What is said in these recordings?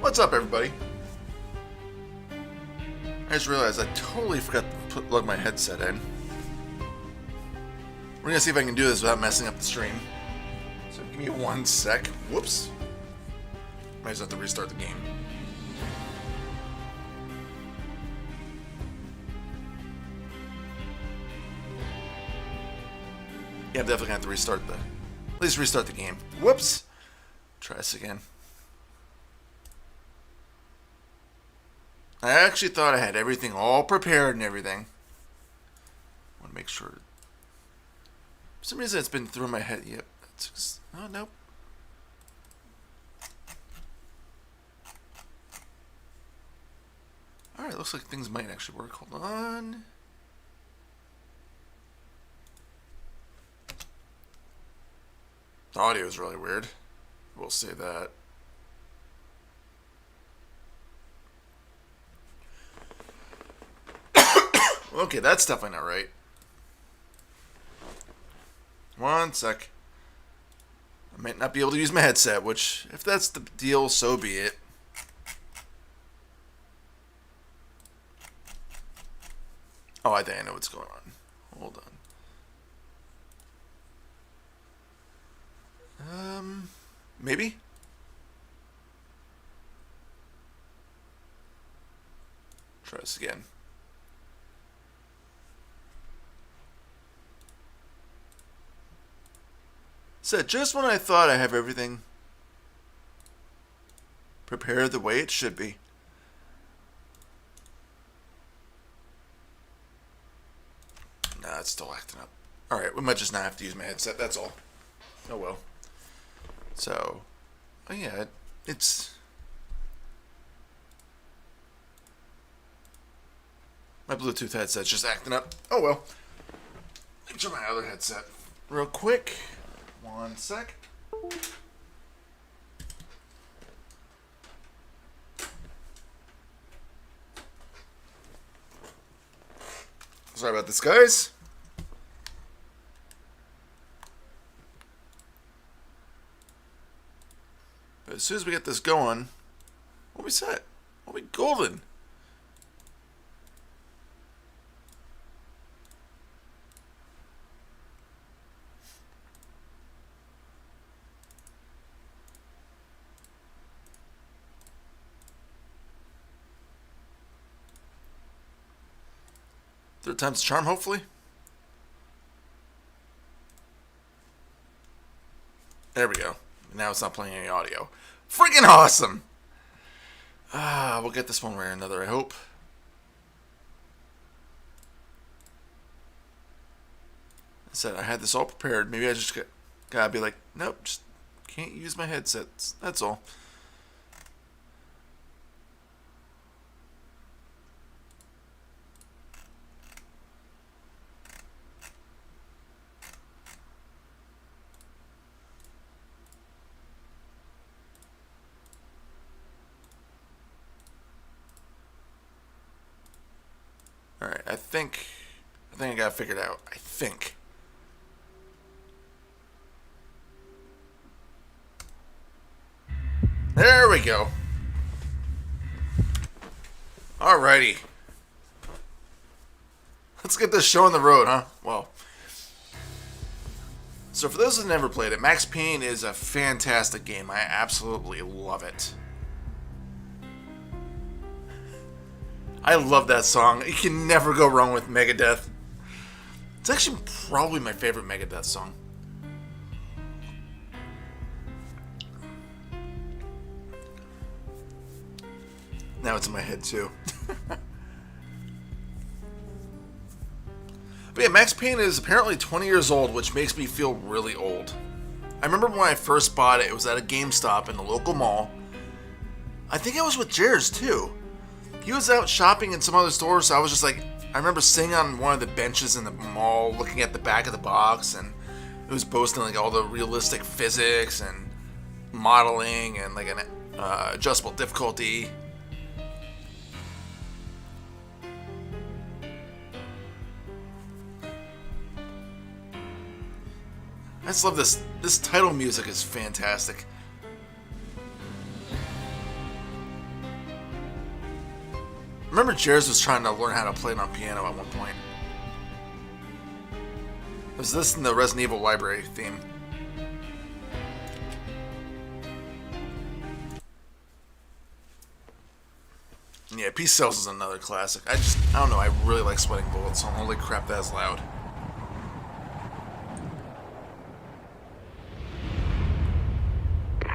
What's up, everybody? I just realized I totally forgot to plug my headset in. We're gonna see if I can do this without messing up the stream. So give me 1 sec. Whoops. Might just have to restart the game. Yeah, I'm definitely gonna have to restart at least restart the game. Whoops. Try this again. I actually thought I had everything all prepared and everything. I want to make sure. For some reason, it's been through my head. Yep. Oh, nope. Alright, looks like things might actually work. Hold on. The audio is really weird. We'll say that. Okay, that's definitely not right. 1 sec. I might not be able to use my headset, which, if that's the deal, so be it. Oh, I think I know what's going on. Hold on. Maybe? Try this again. So just when I thought I have everything prepared the way it should be. Nah, it's still acting up. Alright, we might just not have to use my headset, that's all. Oh well. So, oh yeah, it's... My Bluetooth headset's just acting up. Oh well. Let me try my other headset real quick. 1 sec. Sorry about this, guys. But as soon as we get this going, we'll be set. We'll be golden. Third time's a charm, hopefully. There we go. Now it's not playing any audio. Freaking awesome! We'll get this one way or another, I hope. I said I had this all prepared. Maybe I just gotta be like, nope, just can't use my headsets. That's all. Alright, I think I got it figured out. I think. There we go. Alrighty. Let's get this show on the road, huh? Well. So for those who've never played it, Max Payne is a fantastic game. I absolutely love it. I love that song. You can never go wrong with Megadeth. It's actually probably my favorite Megadeth song. Now it's in my head too. But yeah, Max Payne is apparently 20 years old, which makes me feel really old. I remember when I first bought it, it was at a GameStop in the local mall. I think I was with Jers too. He was out shopping in some other stores, so I was just like, I remember sitting on one of the benches in the mall, looking at the back of the box, and it was boasting like all the realistic physics and modeling and like an adjustable difficulty. I just love this. This title music is fantastic. remember Jairus was trying to learn how to play it on piano at one point. Was this in the Resident Evil library theme? Yeah, Peace Cells is another classic. I don't know, I really like Sweating Bullets, so holy crap, that is loud.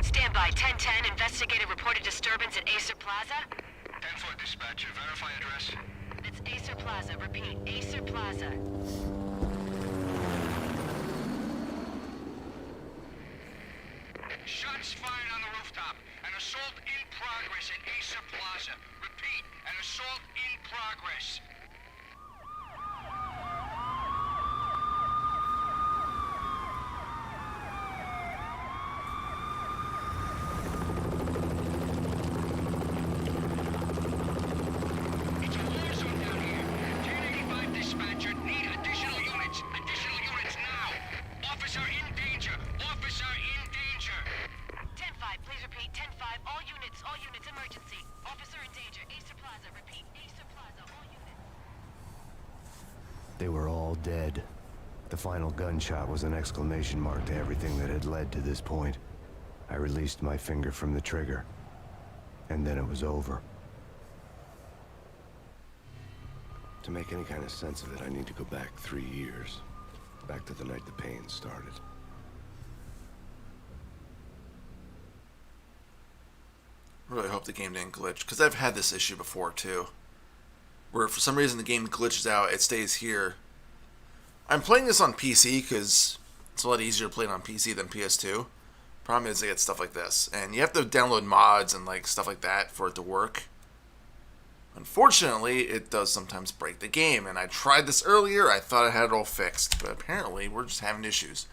Standby, 1010, investigated reported disturbance at Acer Plaza. 10-4 dispatcher, verify address. It's Acer Plaza, repeat, Acer Plaza. Shots fired on the rooftop. An assault in progress at Acer Plaza. Repeat, an assault in progress. It's a war zone down here. 1085 dispatcher, need additional units. Additional units now. Officer in danger. Officer in danger. 10-5, please repeat, 10-5, all units, emergency. Officer in danger, Acer Plaza, repeat, Acer Plaza, all units. They were all dead. The final gunshot was an exclamation mark to everything that had led to this point. I released my finger from the trigger, and then it was over. To make any kind of sense of it, I need to go back 3 years. Back to the night the pain started. Really hope the game didn't glitch, because I've had this issue before too, where for some reason the game glitches out, it stays here. I'm playing this on PC because it's a lot easier to play it on PC than PS2. Problem is they get stuff like this, and you have to download mods and like stuff like that for it to work. Unfortunately, it does sometimes break the game, and I tried this earlier, I thought I had it all fixed, but apparently we're just having issues.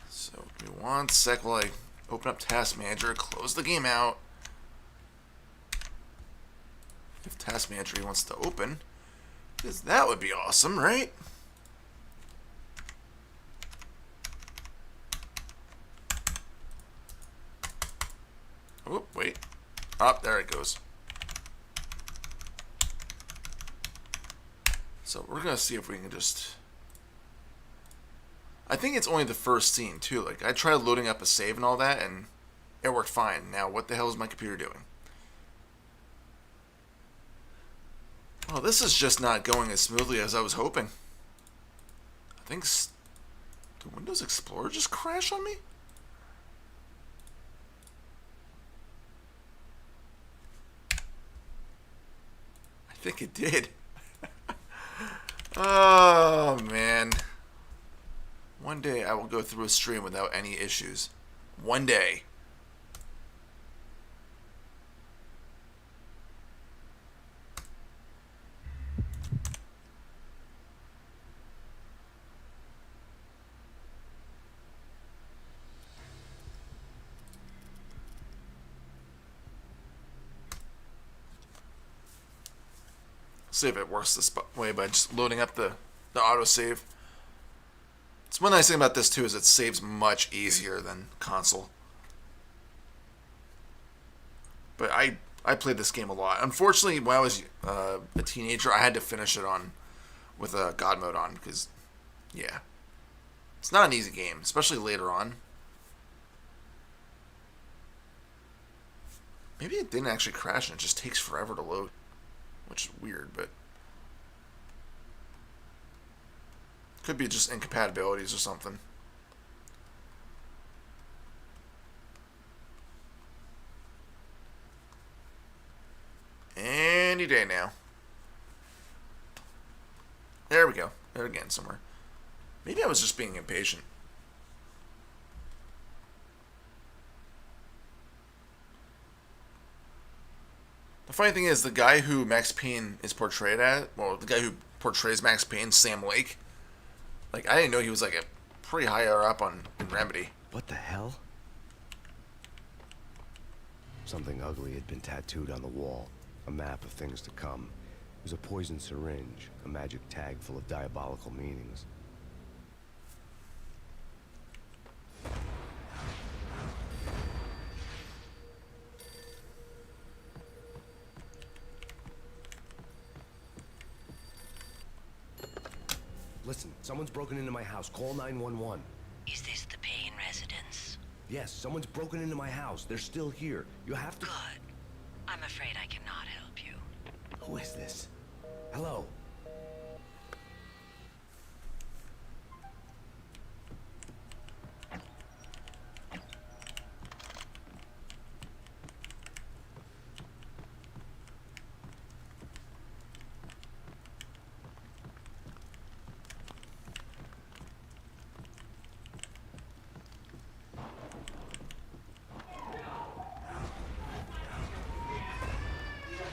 So give me 1 sec while I open up Task Manager, close the game out. If Task Manager wants to open, because that would be awesome, right? Oh, wait. Oh, there it goes. So we're going to see if we can just... I think it's only the first scene, too. Like, I tried loading up a save and all that, and it worked fine. Now, what the hell is my computer doing? Well, this is just not going as smoothly as I was hoping. I think... Did Windows Explorer just crash on me? I think it did. Oh, man. One day I will go through a stream without any issues. One day. See if it works this way by just loading up the autosave. It's one nice thing about this too is it saves much easier than console. But I played this game a lot. Unfortunately, when I was a teenager, I had to finish it on with a God mode on because, yeah, it's not an easy game, especially later on. Maybe it didn't actually crash and it just takes forever to load, which is weird, but could be just incompatibilities or something. Any day now. There we go. There again somewhere. Maybe I was just being impatient. The funny thing is, the guy who Max Payne is portrayed as, well, the guy who portrays Max Payne, Sam Lake, like, I didn't know he was, like, a pretty higher up in Remedy. What the hell? Something ugly had been tattooed on the wall. A map of things to come. It was a poison syringe, a magic tag full of diabolical meanings. Listen, someone's broken into my house. Call 911. Is this the Payne residence? Yes, someone's broken into my house. They're still here. You have to... Good. I'm afraid I cannot help you. Who is this? Hello?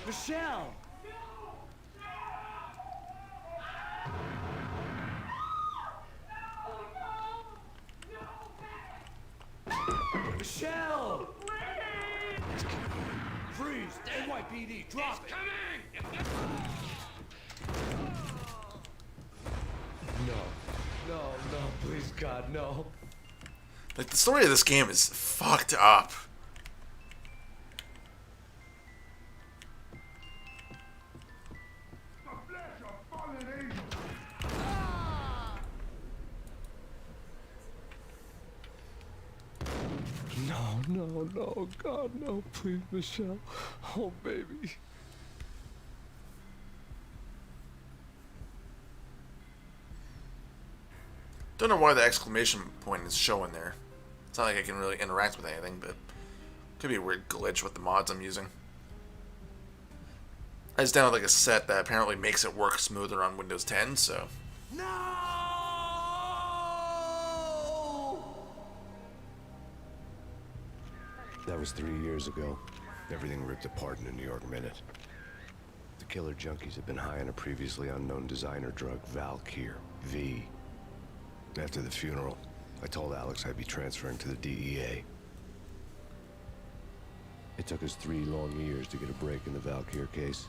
Michelle! Michelle! Freeze! NYPD, drop it! No, please God, no. Like, the story of this game is fucked up. No, God, no, please, Michelle. Oh, baby. Don't know why the exclamation point is showing there. It's not like I can really interact with anything, but could be a weird glitch with the mods I'm using. I just downloaded like a set that apparently makes it work smoother on Windows 10, so... No! That was 3 years ago. Everything ripped apart in a New York minute. The killer junkies had been high on a previously unknown designer drug, Valkyr, V. After the funeral, I told Alex I'd be transferring to the DEA. It took us 3 long years to get a break in the Valkyr case.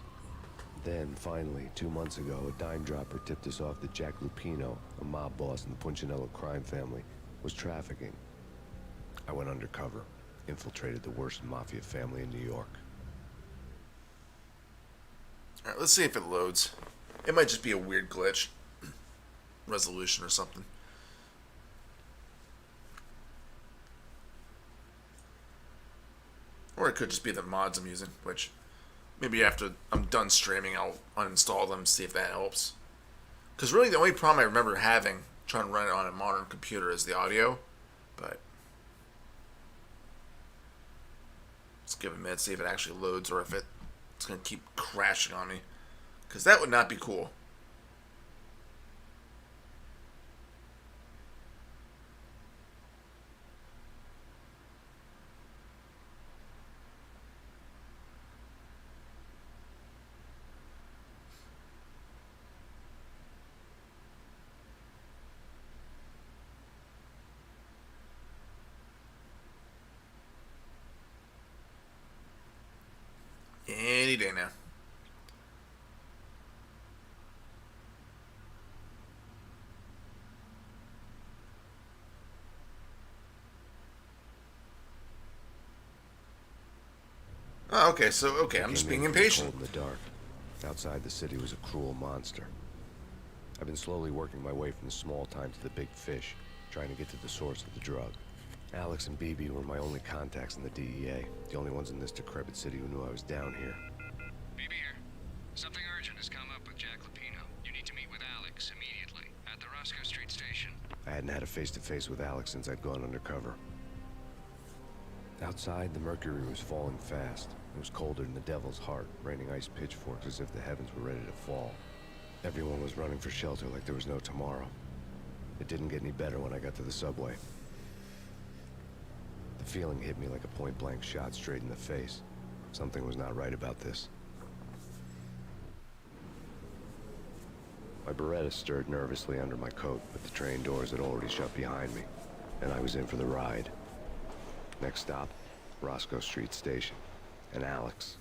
Then, finally, 2 months ago, a dime dropper tipped us off that Jack Lupino, a mob boss in the Punchinello crime family, was trafficking. I went undercover, infiltrated the worst mafia family in New York. Alright, let's see if it loads. It might just be a weird glitch. Resolution or something. Or it could just be the mods I'm using, which maybe after I'm done streaming I'll uninstall them, see if that helps. Because really the only problem I remember having trying to run it on a modern computer is the audio. But let's give it a minute, see if it actually loads or if it's going to keep crashing on me. Because that would not be cool. Any day now. Oh, okay, I'm just being impatient. Cold in the dark. Outside the city was a cruel monster. I've been slowly working my way from the small time to the big fish, trying to get to the source of the drug. Alex and BB were my only contacts in the DEA, the only ones in this decrepit city who knew I was down here. BB here. Something urgent has come up with Jack Lupino. You need to meet with Alex immediately at the Roscoe Street station. I hadn't had a face-to-face with Alex since I'd gone undercover. Outside, the mercury was falling fast. It was colder than the devil's heart, raining ice pitchforks as if the heavens were ready to fall. Everyone was running for shelter like there was no tomorrow. It didn't get any better when I got to the subway. The feeling hit me like a point-blank shot straight in the face. Something was not right about this. My Beretta stirred nervously under my coat, but the train doors had already shut behind me, and I was in for the ride. Next stop, Roscoe Street Station, and Alex.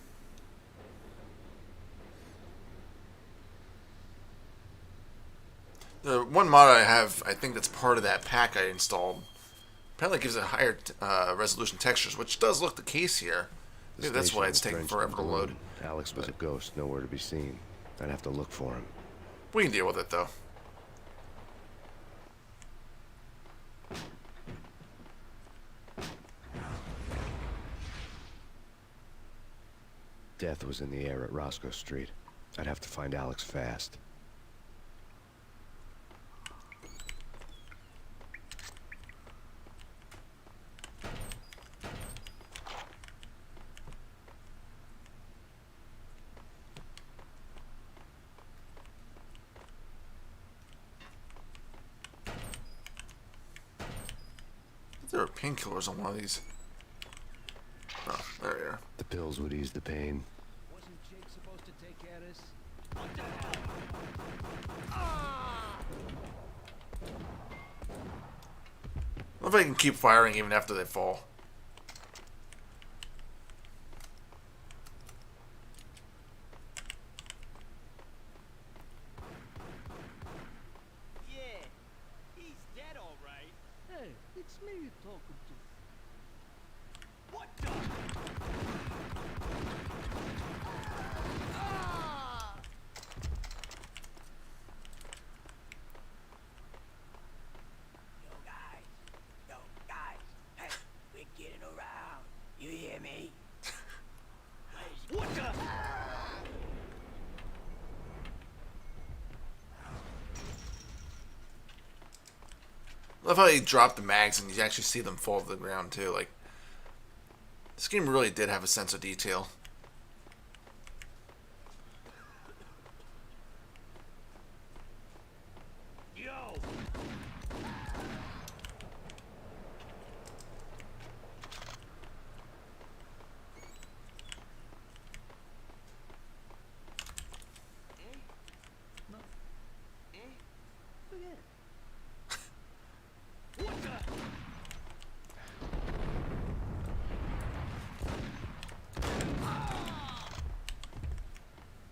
The one mod I have, I think that's part of that pack I installed, apparently gives it higher resolution textures, which does look the case here. Maybe that's why it's taking forever to load. Alex was a ghost, nowhere to be seen. I'd have to look for him. We can deal with it, though. Death was in the air at Roscoe Street. I'd have to find Alex fast. There are painkillers on one of these. Oh, there we are. The pills would ease the pain. Wasn't Jake supposed to take care of this? What the hell? I love if I can keep firing even after they fall. Yeah, he's dead, all right. Hey, it's me you're talking to. What the? Yo guys, hey, we're getting around. You hear me? What the? I love how he dropped the mags and you actually see them fall to the ground too. Like, this game really did have a sense of detail. Yo! What the?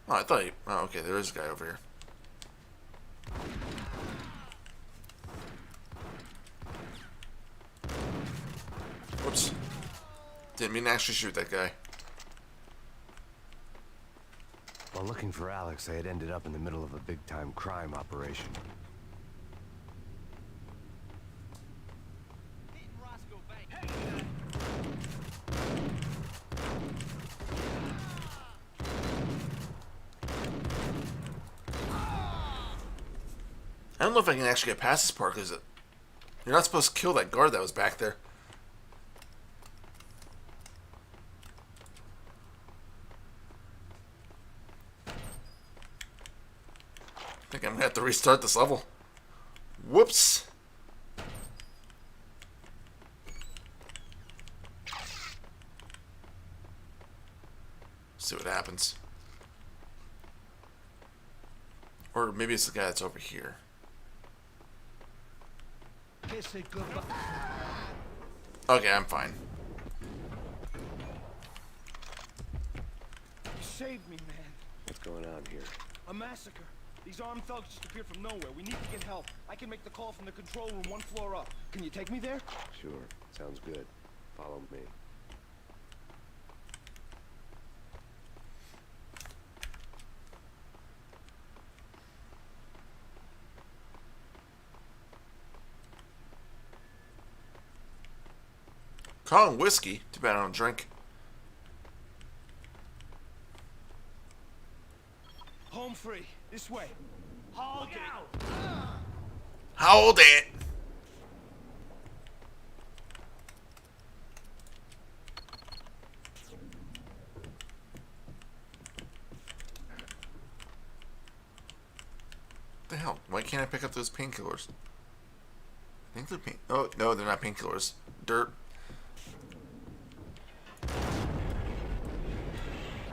Oh, I thought he... Oh, okay, there is a guy over here. Whoops. Didn't mean to actually shoot that guy. While looking for Alex, I had ended up in the middle of a big-time crime operation. Hitting Roscoe Bank. I don't know if I can actually get past this part because you're not supposed to kill that guard that was back there. I think I'm gonna have to restart this level. Whoops. See what happens. Or maybe it's the guy that's over here. Kiss it goodbye. Okay, I'm fine. You saved me, man. What's going on here? A massacre. These armed thugs just appeared from nowhere. We need to get help. I can make the call from the control room one floor up. Can you take me there? Sure, sounds good. Follow me. Calling whiskey. Too bad I don't drink. Home free. This way. Hold out! Hold it. What the hell? Why can't I pick up those painkillers? I think they're pain. Oh no, they're not painkillers. Dirt.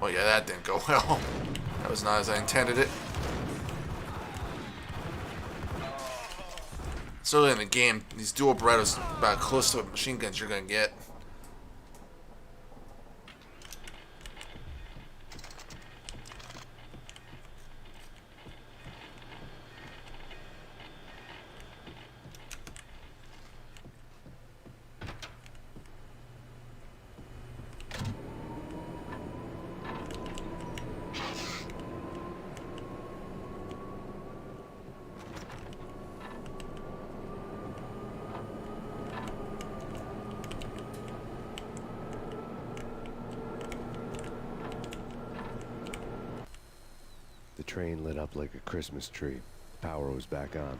Oh yeah, that didn't go well. That was not as I intended it. It's early in the game. These dual Berettas are about close to machine guns you're gonna get. The train lit up like a Christmas tree. Power was back on.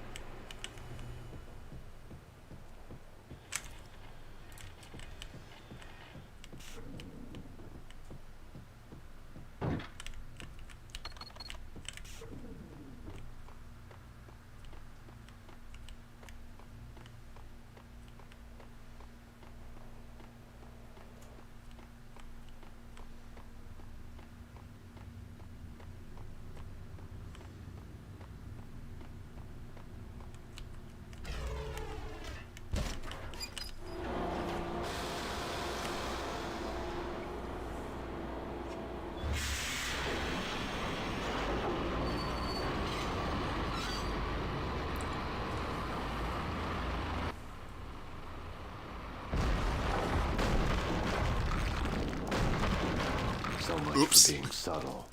So much Oops. for being subtle.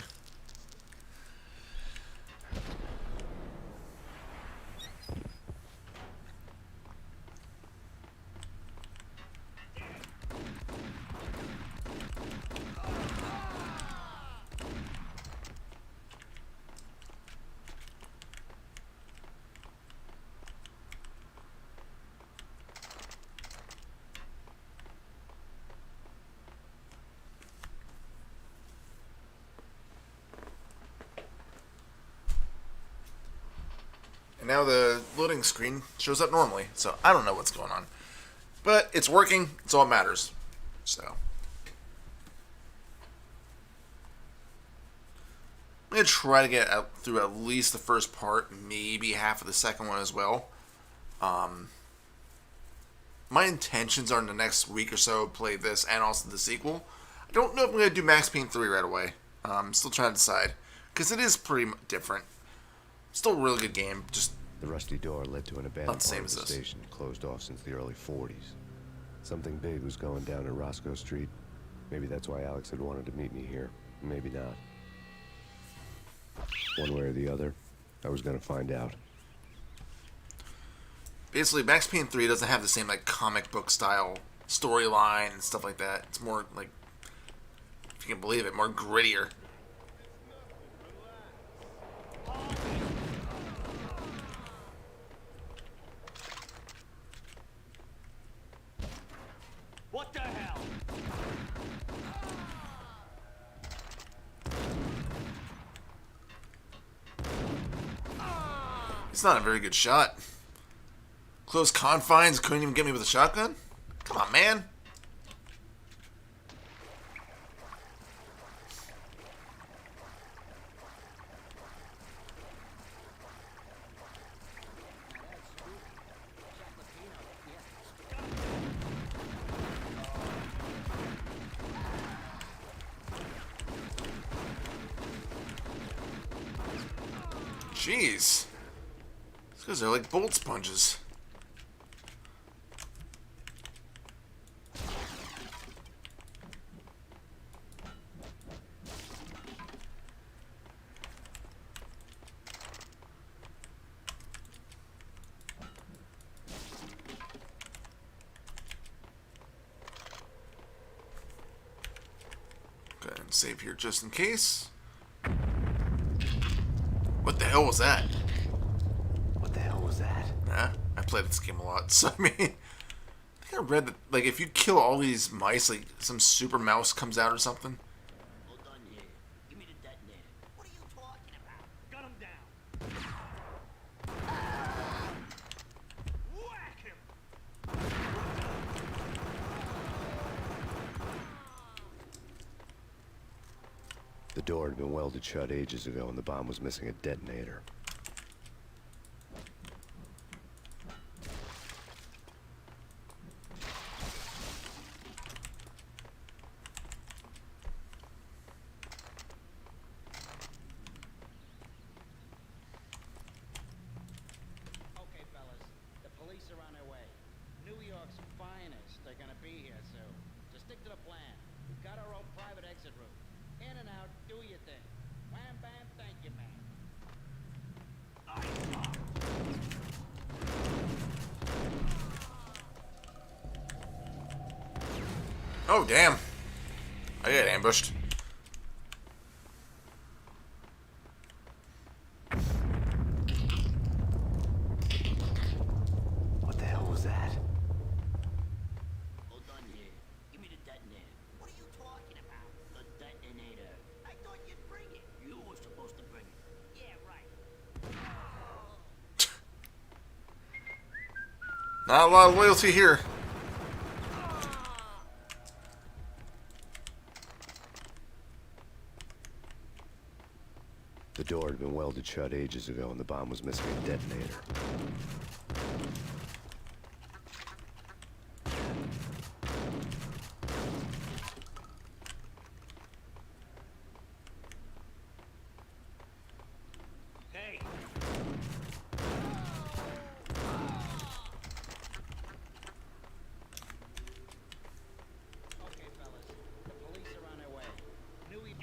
And now the loading screen shows up normally, so I don't know what's going on. But it's working, it's all that matters. So I'm going to try to get out through at least the first part, maybe half of the second one as well. My intentions are in the next week or so play this and also the sequel. I don't know if I'm going to do Max Payne 3 right away. I'm still trying to decide, because it is pretty different. Still a really good game, just The rusty door led to an Not abandoned the same part of as the this. station, closed off since the early 40s. Something big was going down at Roscoe Street. Maybe that's why Alex had wanted to meet me here. Maybe not. One way or the other, I was gonna find out. basically Max Payne 3 doesn't have the same like comic book style storyline and stuff like that. It's more like, if you can believe it, more grittier. What the hell? It's not a very good shot. Close confines, couldn't even get me with a shotgun? Come on, man. Jeez. These guys are like bolt sponges. Go ahead and save here just in case. What the hell was that? What the hell was that? Nah, I played this game a lot, so I mean, I think I read that like if you kill all these mice, like some super mouse comes out or something. Hold on here. Give me the detonator. What are you talking about? Gun him down. Whack him. The door had been welded shut ages ago and the bomb was missing a detonator. Okay, fellas, the police are on their way. New York's finest are gonna be here soon. So stick to the plan. We've got our own private exit route. In and out, do your thing. Wham bam, thank you, man. Oh damn! I got ambushed. Not a lot of loyalty here. The door had been welded shut ages ago and the bomb was missing a detonator. Hey! Okay, fellas. The police are on their way. Newey,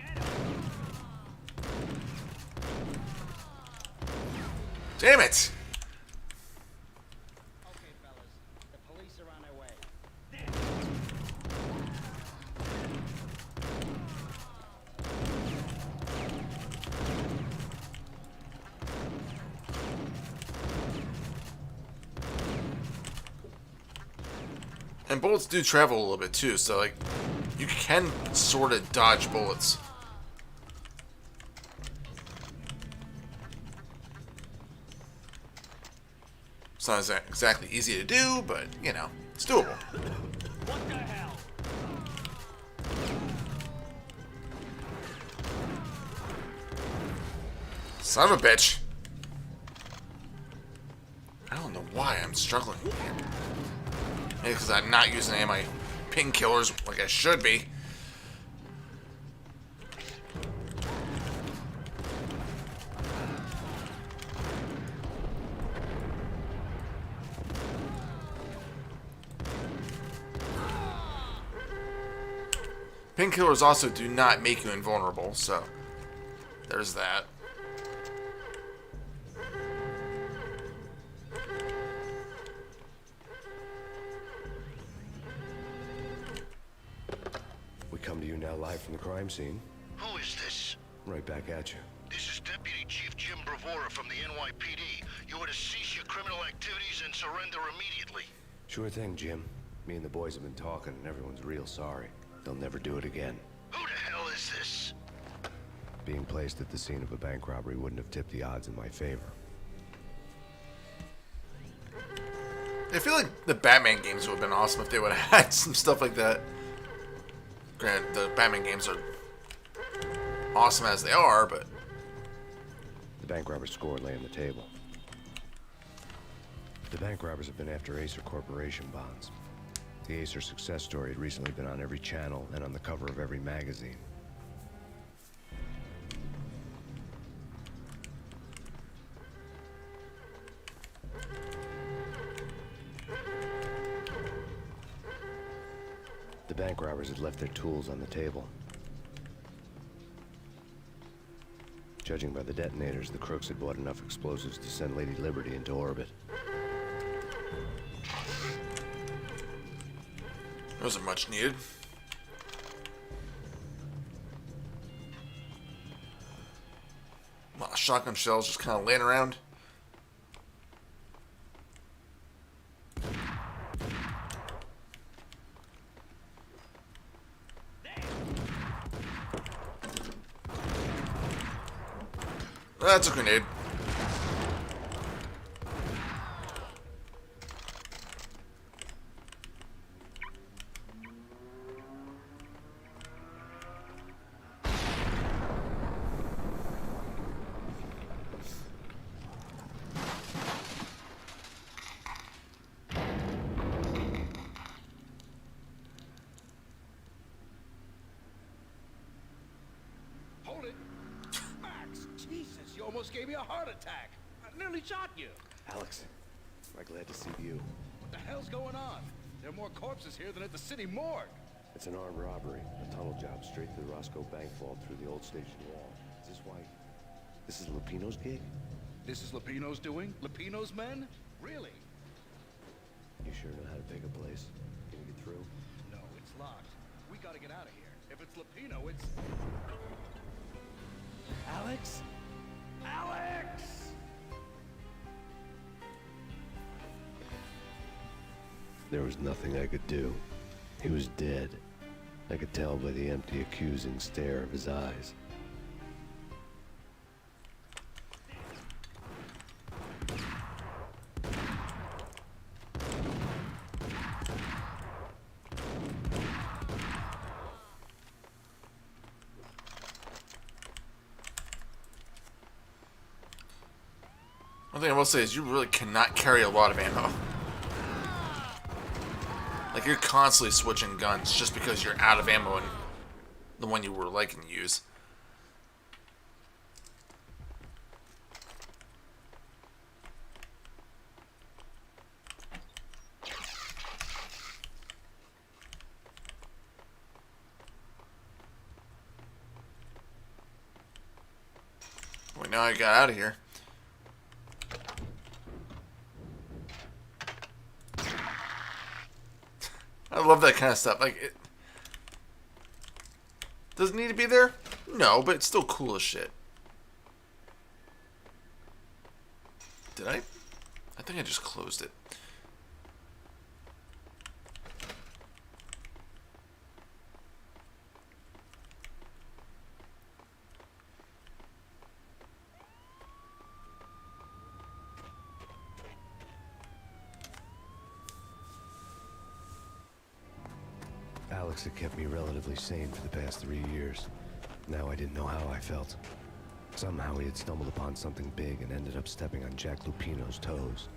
Damn it! Okay, fellas. The police are on their way. And bullets do travel a little bit too, so like you can sort of dodge bullets. It's not exactly easy to do, but you know, it's doable. What the hell? Son of a bitch. I don't know why I'm struggling here. Maybe because I'm not using any of my painkillers like I should be. Painkillers also do not make you invulnerable, so there's that. We come to you now live from the crime scene. Who is this? Right back at you. This is Deputy Chief Jim Bravura from the NYPD. You are to cease your criminal activities and surrender immediately. Sure thing, Jim. Me and the boys have been talking and everyone's real sorry. They'll never do it again. Who the hell is this? Being placed at the scene of a bank robbery wouldn't have tipped the odds in my favor. I feel like the Batman games would have been awesome if they would have had some stuff like that. Granted, the Batman games are awesome as they are, but... The bank robbers' score lay on the table. The bank robbers have been after Acer Corporation bonds. The Acer success story had recently been on every channel and on the cover of every magazine. The bank robbers had left their tools on the table. Judging by the detonators, the crooks had bought enough explosives to send Lady Liberty into orbit. Those are much needed. A lot of shotgun shells just kind of laying around. That's a grenade. Hold it! Max! Jesus, you almost gave me a heart attack! I nearly shot you! Alex, I'm glad to see you. What the hell's going on? There are more corpses here than at the city morgue! It's an armed robbery, a tunnel job straight to the Roscoe Bank vault through the old station wall. Is this why? This is Lupino's gig? This is Lupino's doing? Lupino's men? Really? You sure know how to pick a place. Can you get through? No, it's locked. We gotta get out of here. If it's Lupino, it's... Alex? Alex! There was nothing I could do. He was dead. I could tell by the empty, accusing stare of his eyes. One thing I will say is you really cannot carry a lot of ammo. Like, you're constantly switching guns just because you're out of ammo in the one you were liking to use. Well, now I got out of here. I love that kind of stuff. Like, it doesn't need to be there? No, but it's still cool as shit. Did I? I think I just closed it. Alex had kept me relatively sane for the past 3 years. Now I didn't know how I felt. Somehow he had stumbled upon something big and ended up stepping on Jack Lupino's toes.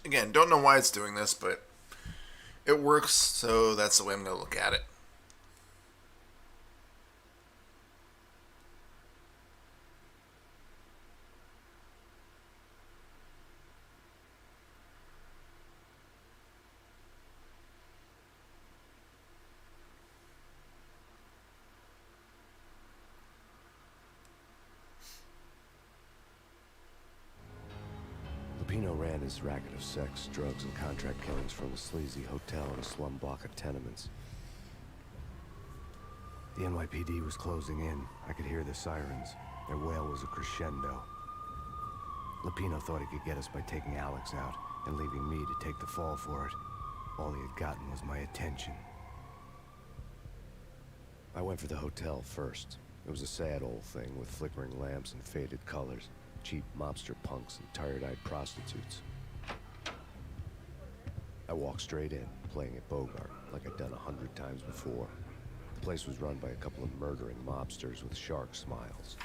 Again, don't know why it's doing this, but it works, so that's the way I'm going to look at it. Lupino ran his racket of sex, drugs, and contract killings from a sleazy hotel in a slum block of tenements. The NYPD was closing in. I could hear the sirens. Their wail was a crescendo. Lupino thought he could get us by taking Alex out and leaving me to take the fall for it. All he had gotten was my attention. I went for the hotel first. It was a sad old thing with flickering lamps and faded colors. Cheap mobster punks and tired-eyed prostitutes. I walked straight in, playing at Bogart, like I'd done 100 times before. The place was run by a couple of murdering mobsters with shark smiles.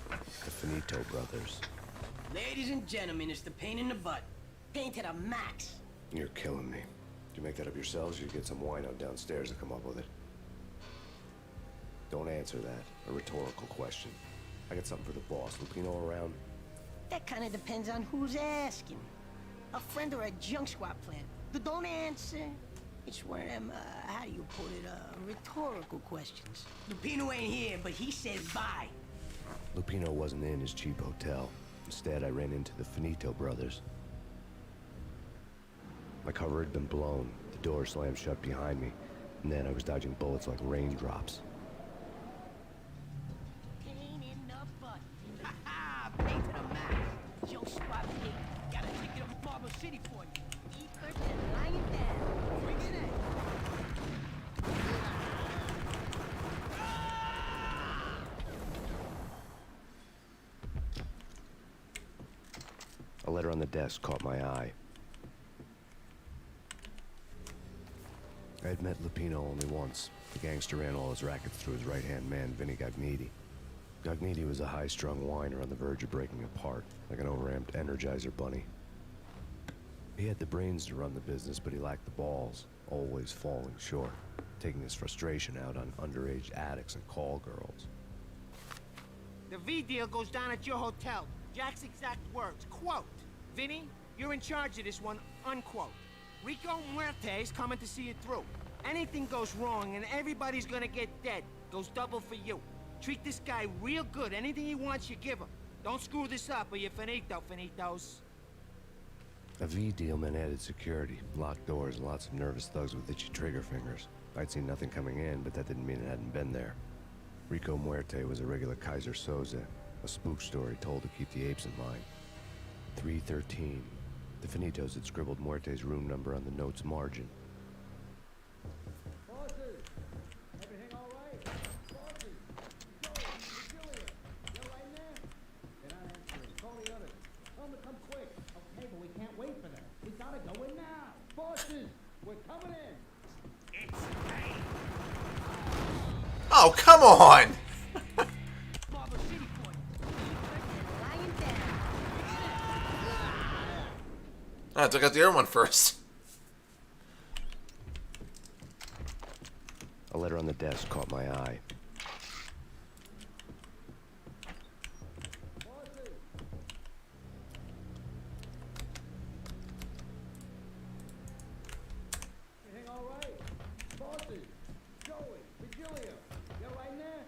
The Finito brothers. Ladies and gentlemen, it's the pain in the butt. Pain to the max. You're killing me. Did you make that up yourselves, or you get some wino downstairs to come up with it? Don't answer that. A rhetorical question. I got something for the boss. Lupino around? That kind of depends on who's asking. A friend or a junk squad plan. But don't answer. It's one of them, how do you put it, rhetorical questions. Lupino ain't here, but he says bye. Lupino wasn't in his cheap hotel. Instead, I ran into the Finito brothers. My cover had been blown. The door slammed shut behind me. And then I was dodging bullets like raindrops. Pain in the butt. Ha ha! Pain to the max. Junk squad pig. Got a ticket to Marble City for you. Eat first and lying down. Bring it in. A letter on the desk caught my eye. I had met Lupino only once. The gangster ran all his rackets through his right-hand man, Vinny Gagniti. Gagniti was a high-strung whiner on the verge of breaking apart, like an overamped Energizer bunny. He had the brains to run the business, but he lacked the balls, always falling short, taking his frustration out on underage addicts and call girls. The V deal goes down at your hotel. Jack's exact words, quote, "Vinny, you're in charge of this one," unquote. Rico Muerte's coming to see it through. Anything goes wrong and everybody's gonna get dead. Goes double for you. Treat this guy real good. Anything he wants, you give him. Don't screw this up or you're finito, finitos. A V deal meant added security, locked doors, and lots of nervous thugs with itchy trigger fingers. I'd seen nothing coming in, but that didn't mean it hadn't been there. Rico Muerte was a regular Kaiser Soze, a spook story told to keep the apes in line. 313. The Finitos had scribbled Muerte's room number on the note's margin. Bosses! Everything all right? Bosses! Joey, Cecilia, you're right there? They're not answering. Call the others. Tell them to come quick. Okay, but we can't wait for them. We gotta go in now. Bosses! We're coming in! Oh, come on! Marble City boy. Lying down. I took out the other one first. A letter on the desk caught my eye. Everything all right? Bosses, Joey, Virgilio, you all right in there?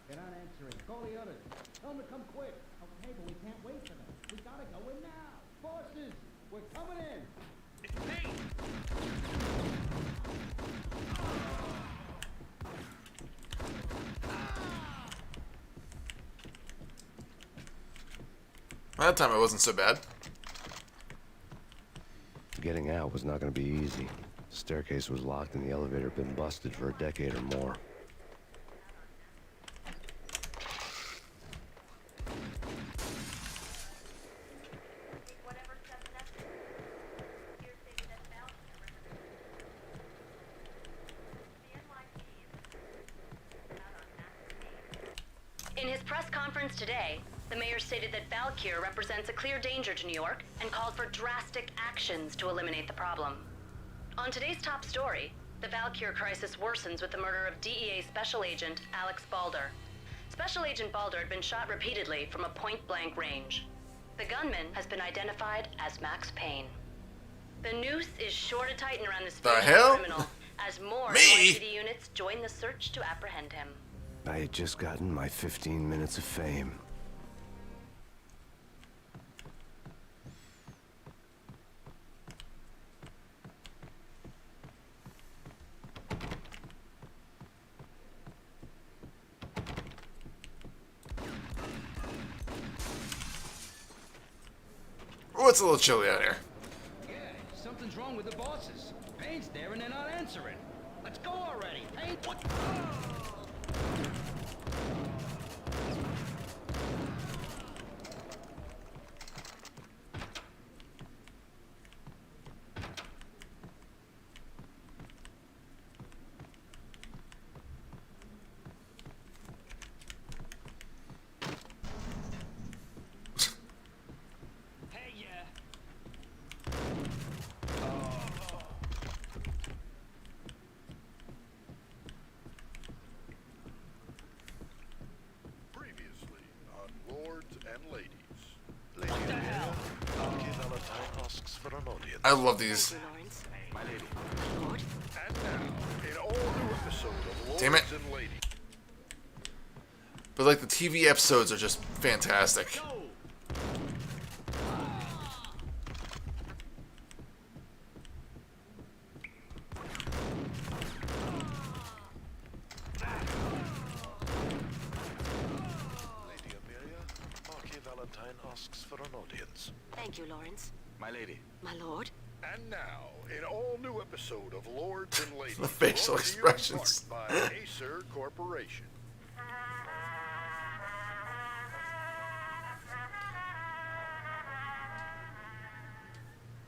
They're not answering. Call the others. Tell them to come quick. Okay, but we can't wait for them. We gotta go in now. Bosses, we're coming in. It's Payne! That time it wasn't so bad. Getting out was not going to be easy. The staircase was locked and the elevator had been busted for a decade or more. In his press conference today, the mayor stated that Valkyr represents a clear danger to New York and called for drastic actions to eliminate the problem. On today's top story, the Valkyr crisis worsens with the murder of DEA Special Agent Alex Balder. Special Agent Balder had been shot repeatedly from a point-blank range. The gunman has been identified as Max Payne. The noose is sure to tighten around this hell? criminal as more Me? NYPD units join the search to apprehend him. I had just gotten my 15 minutes of fame. Oh, it's a little chilly out here. Yeah, something's wrong with the bosses. Payne's there and they're not answering. Let's go already. Payne, what? Hey, yeah. Previously on Lords and Ladies. Lady Amelia, Marquis Valentine asks for an audience. I love these. Lawrence. My lady. Lord. And now, in all new episode of Lords Damn it. and Ladies. But like the TV episodes are just fantastic. Lady Amelia, Marquis Valentine asks for an audience. Thank you, Lawrence. My lady. My lord. And now, in all new episode of Lords and Ladies. The facial brought to you in expressions. part by Acer Corporation.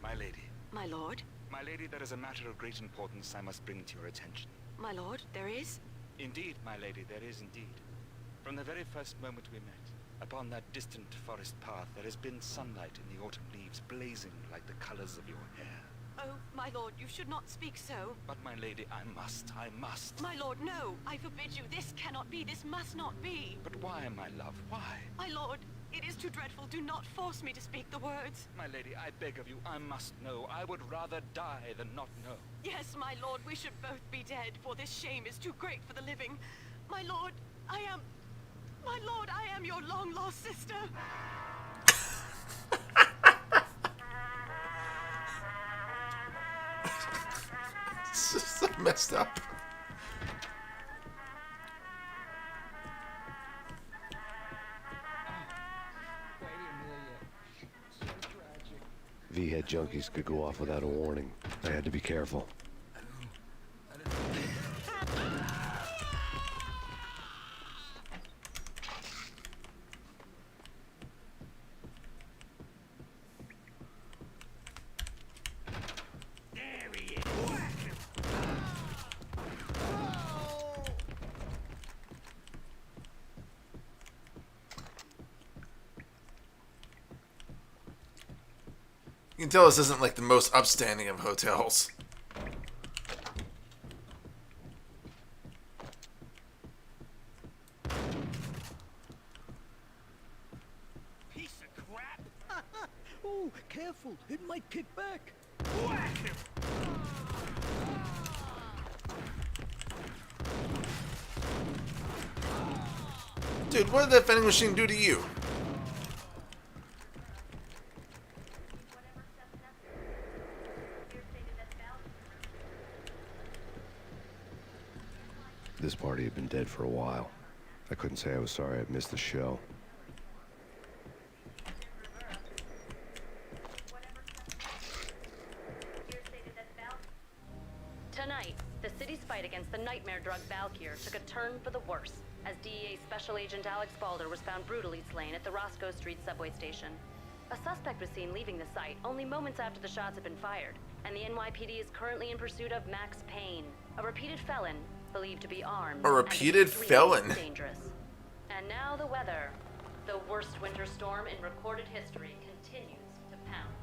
My lady. My lord. My lady, there is a matter of great importance I must bring to your attention. My lord, there is? Indeed, my lady, there is indeed. From the very first moment we met, upon that distant forest path, there has been sunlight in the autumn leaves blazing like the colors of your hair. Oh, my lord, you should not speak so. But, my lady, I must. My lord, no. I forbid you. This cannot be. This must not be. But why, my love, why? My lord, it is too dreadful. Do not force me to speak the words. My lady, I beg of you, I must know. I would rather die than not know. Yes, my lord, we should both be dead, for this shame is too great for the living. My lord, I am your long-lost sister. It's just so messed up. V-head junkies could go off without a warning. I had to be careful. can tell this isn't like the most upstanding of hotels. Piece of crap! Oh, careful. It might kick back. Whack him! Dude, what did that vending machine do to you? This party had been dead for a while. I couldn't say I was sorry I'd missed the show. Tonight, the city's fight against the nightmare drug Valkyr took a turn for the worse, as DEA Special Agent Alex Balder was found brutally slain at the Roscoe Street subway station. A suspect was seen leaving the site only moments after the shots had been fired, and the NYPD is currently in pursuit of Max Payne, a repeated felon believed to be armed. A repeated felon? Dangerous. And now the weather. The worst winter storm in recorded history continues to pound.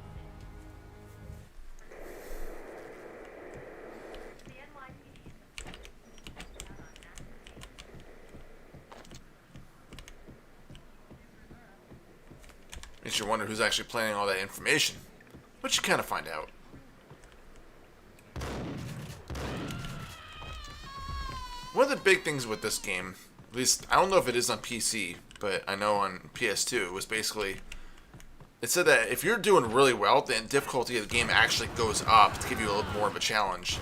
Makes you wonder who's actually planning all that information. But you kind of find out. One of the big things with this game, at least I don't know if it is on PC, but I know on PS2, it was basically, it said that if you're doing really well, then difficulty of the game actually goes up to give you a little more of a challenge.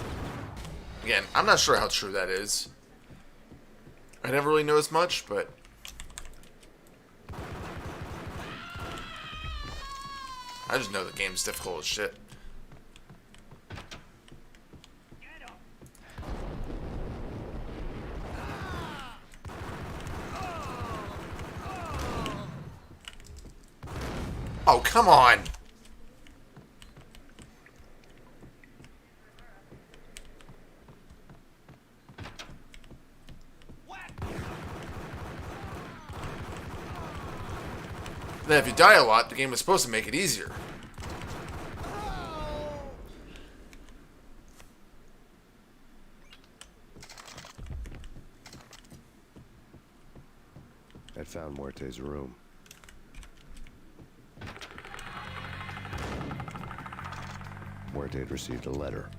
Again, I'm not sure how true that is. I never really noticed much, but I just know the game's difficult as shit. Oh, come on! Then if you die a lot, the game is supposed to make it easier. I'd found Muerte's room. Muerte had received a letter.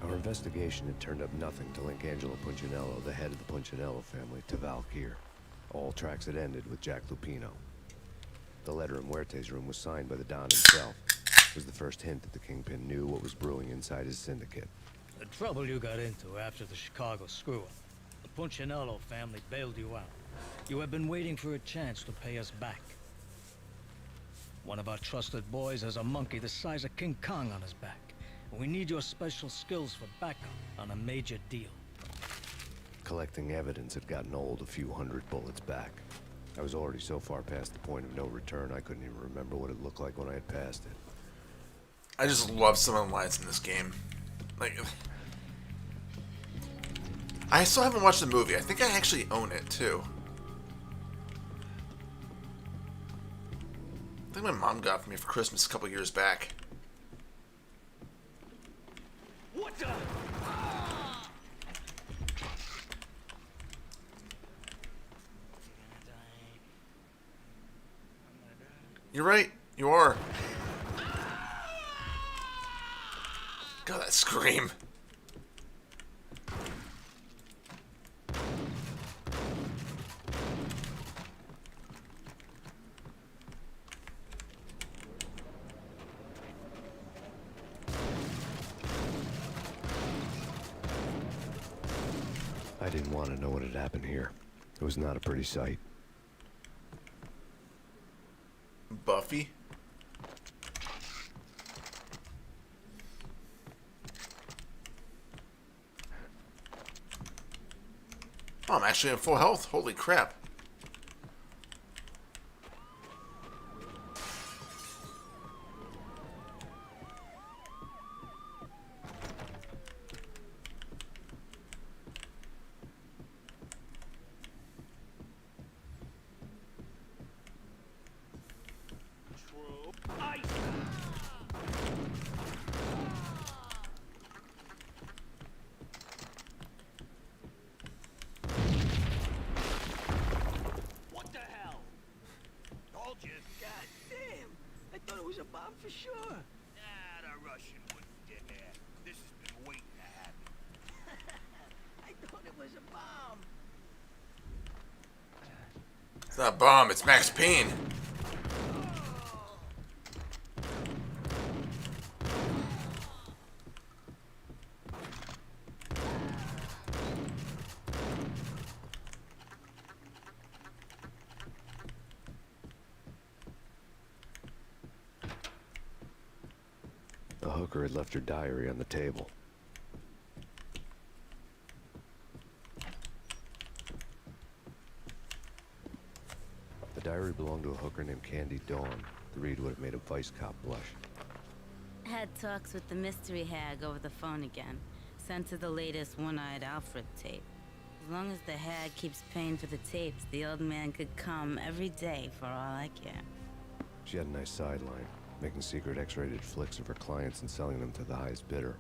Our investigation had turned up nothing to link Angelo Punchinello, the head of the Punchinello family, to Valkyr. All tracks had ended with Jack Lupino. The letter in Muerte's room was signed by the Don himself. It was the first hint that the Kingpin knew what was brewing inside his syndicate. The trouble you got into after the Chicago screw-up. The Punchinello family bailed you out. You have been waiting for a chance to pay us back. One of our trusted boys has a monkey the size of King Kong on his back. We need your special skills for backup on a major deal. Collecting evidence had gotten old a few hundred bullets back. I was already so far past the point of no return, I couldn't even remember what it looked like when I had passed it. I just love some of the lines in this game. Like, I still haven't watched the movie. I think I actually own it, too. I think my mom got it for me for Christmas a couple years back. What the? You're right. You are. God, that scream. I didn't want to know what had happened here. It was not a pretty sight. Buffy? Oh, I'm actually in full health. Holy crap. was a bomb for sure. Nah, the Russian wouldn't dare. This has been waiting to happen. I thought it was a bomb. It's not a bomb, it's Max Payne. The hooker had left her diary on the table. The diary belonged to a hooker named Candy Dawn. The read would have made a vice cop blush. Had talks with the mystery hag over the phone again. Sent her the latest One-Eyed Alfred tape. As long as the hag keeps paying for the tapes, the old man could come every day for all I care. She had a nice sideline, making secret X-rated flicks of her clients and selling them to the highest bidder.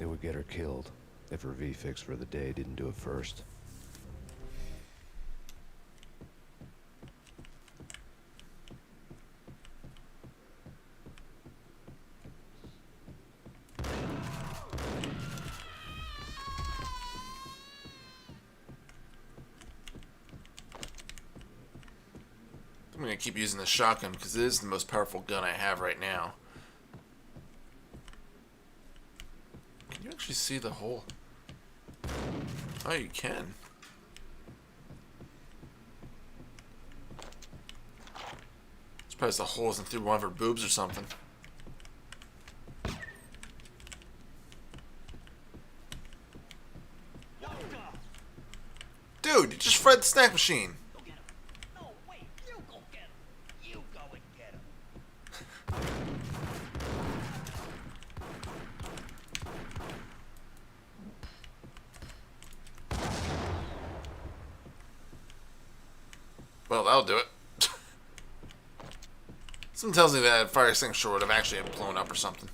It would get her killed if her V-fix for the day didn't do it first. I'm gonna keep using the shotgun because it is the most powerful gun I have right now. Can you actually see the hole? Oh, you can. Surprised the hole isn't through one of her boobs or something. Dude, you just fried the snack machine. Well, that'll do it. Something tells me that fire extinguisher would have actually blown up or something.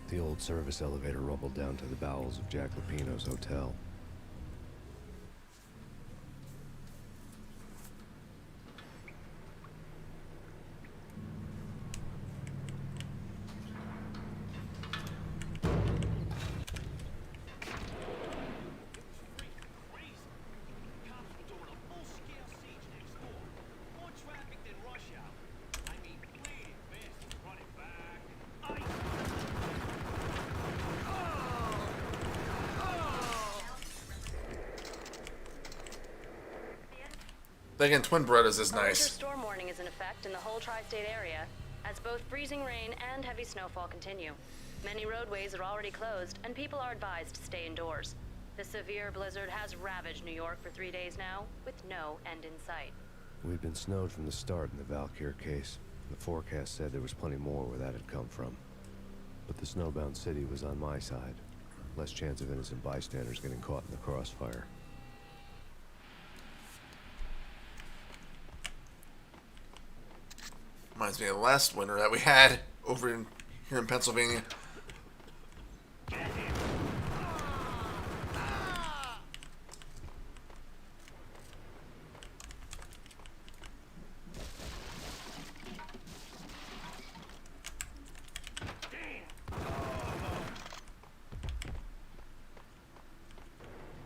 The old service elevator rumbled down to the bowels of Jack Lupino's hotel. Again, Twin Berettas is A winter nice. storm warning is in effect in the whole tri-state area, as both freezing rain and heavy snowfall continue. Many roadways are already closed, and people are advised to stay indoors. The severe blizzard has ravaged New York for 3 days now, with no end in sight. We'd been snowed from the start in the Valkyr case. The forecast said there was plenty more where that had come from. But the snowbound city was on my side. Less chance of innocent bystanders getting caught in the crossfire. Reminds me of the last winter that we had over here in Pennsylvania.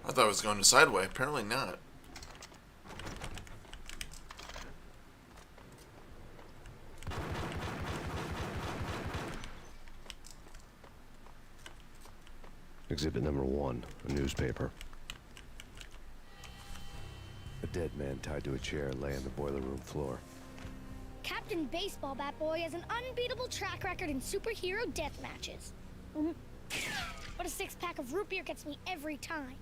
I thought it was going the side way. Apparently not. Exhibit number 1, a newspaper. A dead man tied to a chair lay on the boiler room floor. Captain Baseball Bat Boy has an unbeatable track record in superhero death matches. But a 6-pack of root beer gets me every time.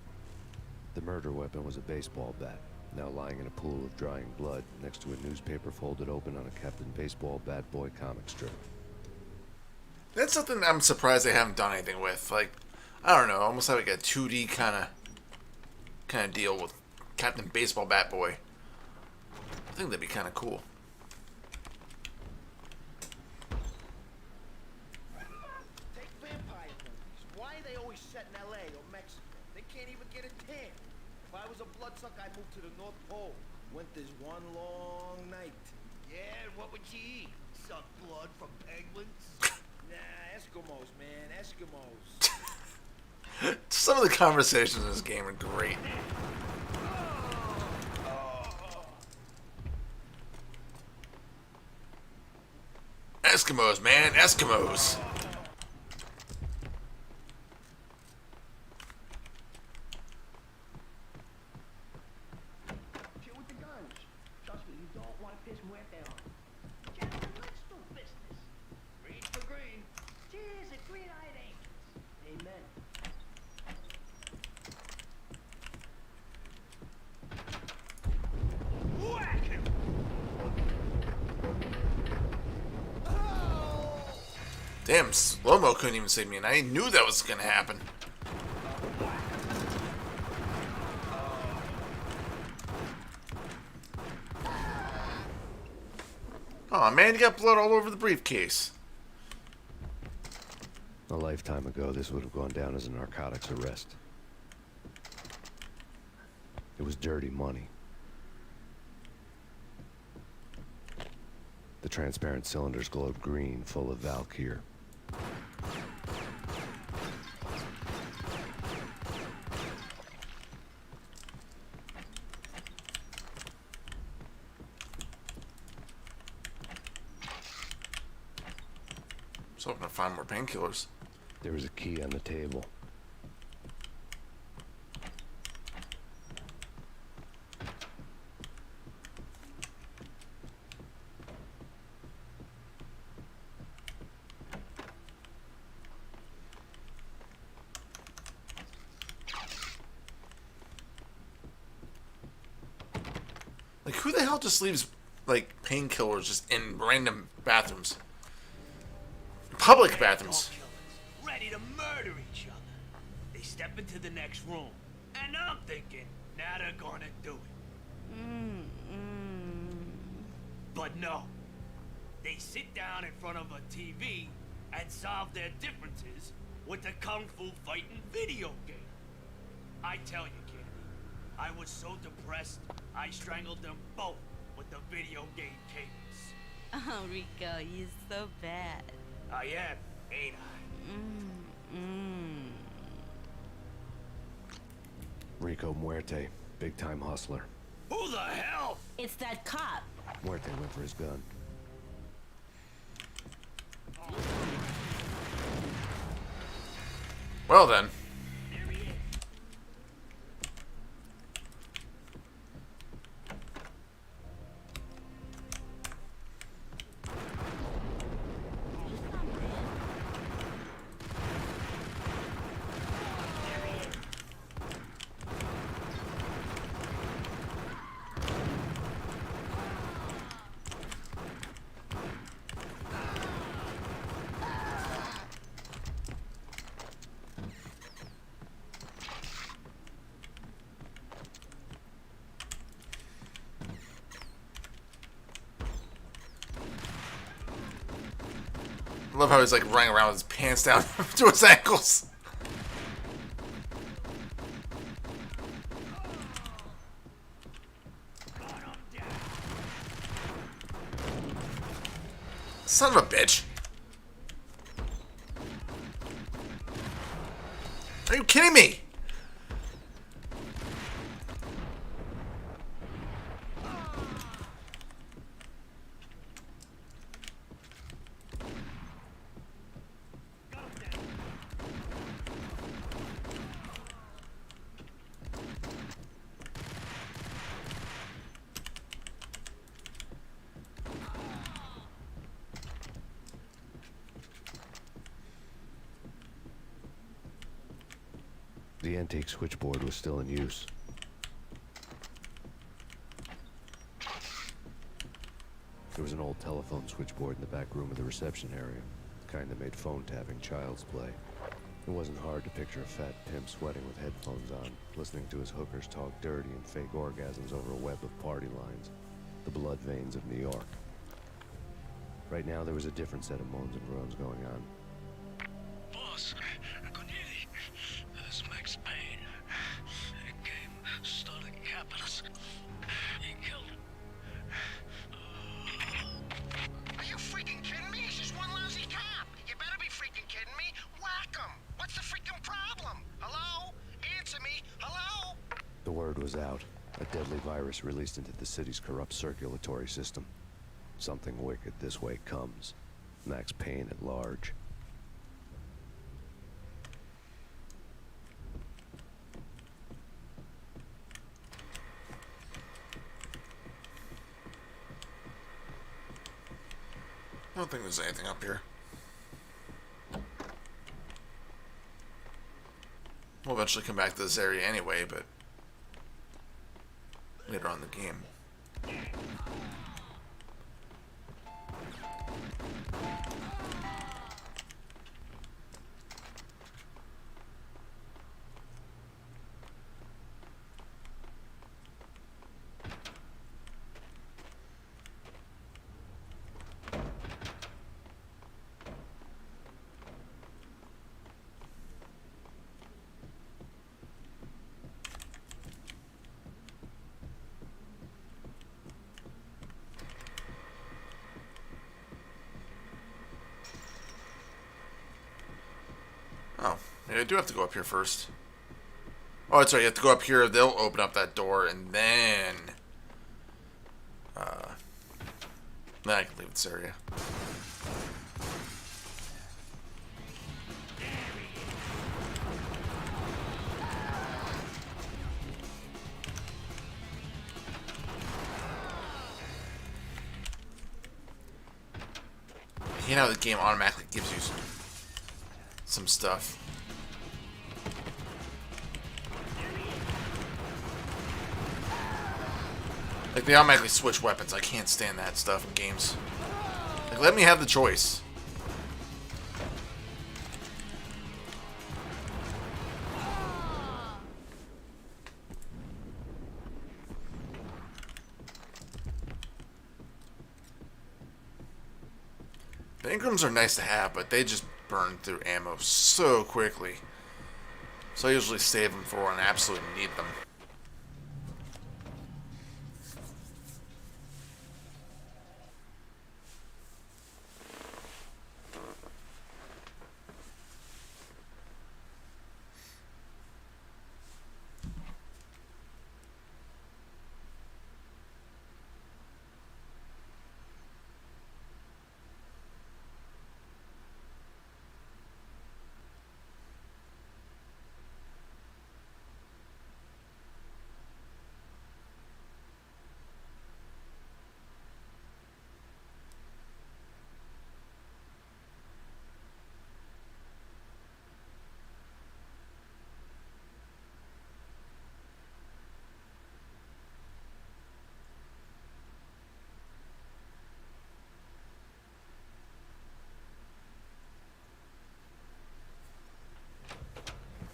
The murder weapon was a baseball bat. now lying in a pool of drying blood next to a newspaper folded open on a Captain Baseball Bat Boy comic strip. That's something I'm surprised they haven't done anything with. Like, I don't know, almost like a 2D kind of deal with Captain Baseball Bat Boy. I think that'd be kind of cool. Take vampire movies. Why are they always set in LA or Mexico? They can't even get a tan. If I was a bloodsucker, I'd move to the North Pole. Winter's one long night. Yeah, and what would you eat? Suck blood from penguins? Nah, Eskimos, man. Eskimos. Some of the conversations in this game are great. Eskimos, man. Eskimos. Chill with the guns. Trust me, you don't want to piss Muerte off. Gentlemen, let's do business. Green for green. Cheers at green-eyed angels. Amen. Whack him! Damn, slow-mo couldn't even save me, and I knew that was gonna happen. Oh man, you got blood all over the briefcase. A lifetime ago, this would have gone down as a narcotics arrest. It was dirty money. The transparent cylinders glowed green, full of Valkyr. Just hoping to find more painkillers. There was a key on the table. Like, who the hell just leaves, like, painkillers just in random bathrooms? Public bathrooms. Ready to murder each other. They step into the next room. And I'm thinking, now they're gonna do it. But no. They sit down in front of a TV and solve their differences with the Kung Fu fighting video game. I tell you, Candy, I was so depressed, I strangled them both with the video game cables. Oh, Rico, you're so bad. I am, ain't I? Rico Muerte, big-time hustler. Who the hell? It's that cop. Muerte went for his gun. Well then. I love how he's like running around with his pants down to his ankles. Son of a bitch. Are you kidding me? The antique switchboard was still in use. There was an old telephone switchboard in the back room of the reception area, the kind that made phone tapping child's play. It wasn't hard to picture a fat pimp sweating with headphones on, listening to his hookers talk dirty and fake orgasms over a web of party lines. The blood veins of New York. Right now, there was a different set of moans and groans going on. Boss, good evening. This is Max Payne. He came, stole the capitalist. He killed him. Are you freaking kidding me? He's just one lousy cop. You better be freaking kidding me. Whack him. What's the freaking problem? Hello? Answer me. Hello? The word was out. A deadly virus released into the city's corrupt circulatory system. Something wicked this way comes. Max Payne at large. I don't think there's anything up here. We'll eventually come back to this area anyway, but later on in the game. Oh, maybe I do have to go up here first. Oh, that's right. You have to go up here. They'll open up that door, and then I can leave this area. You know, the game automatically gives you some stuff. Like, they automatically switch weapons. I can't stand that stuff in games. Like, let me have the choice. The Ingrams are nice to have, but they just burn through ammo so quickly. So I usually save them for when I absolutely need them.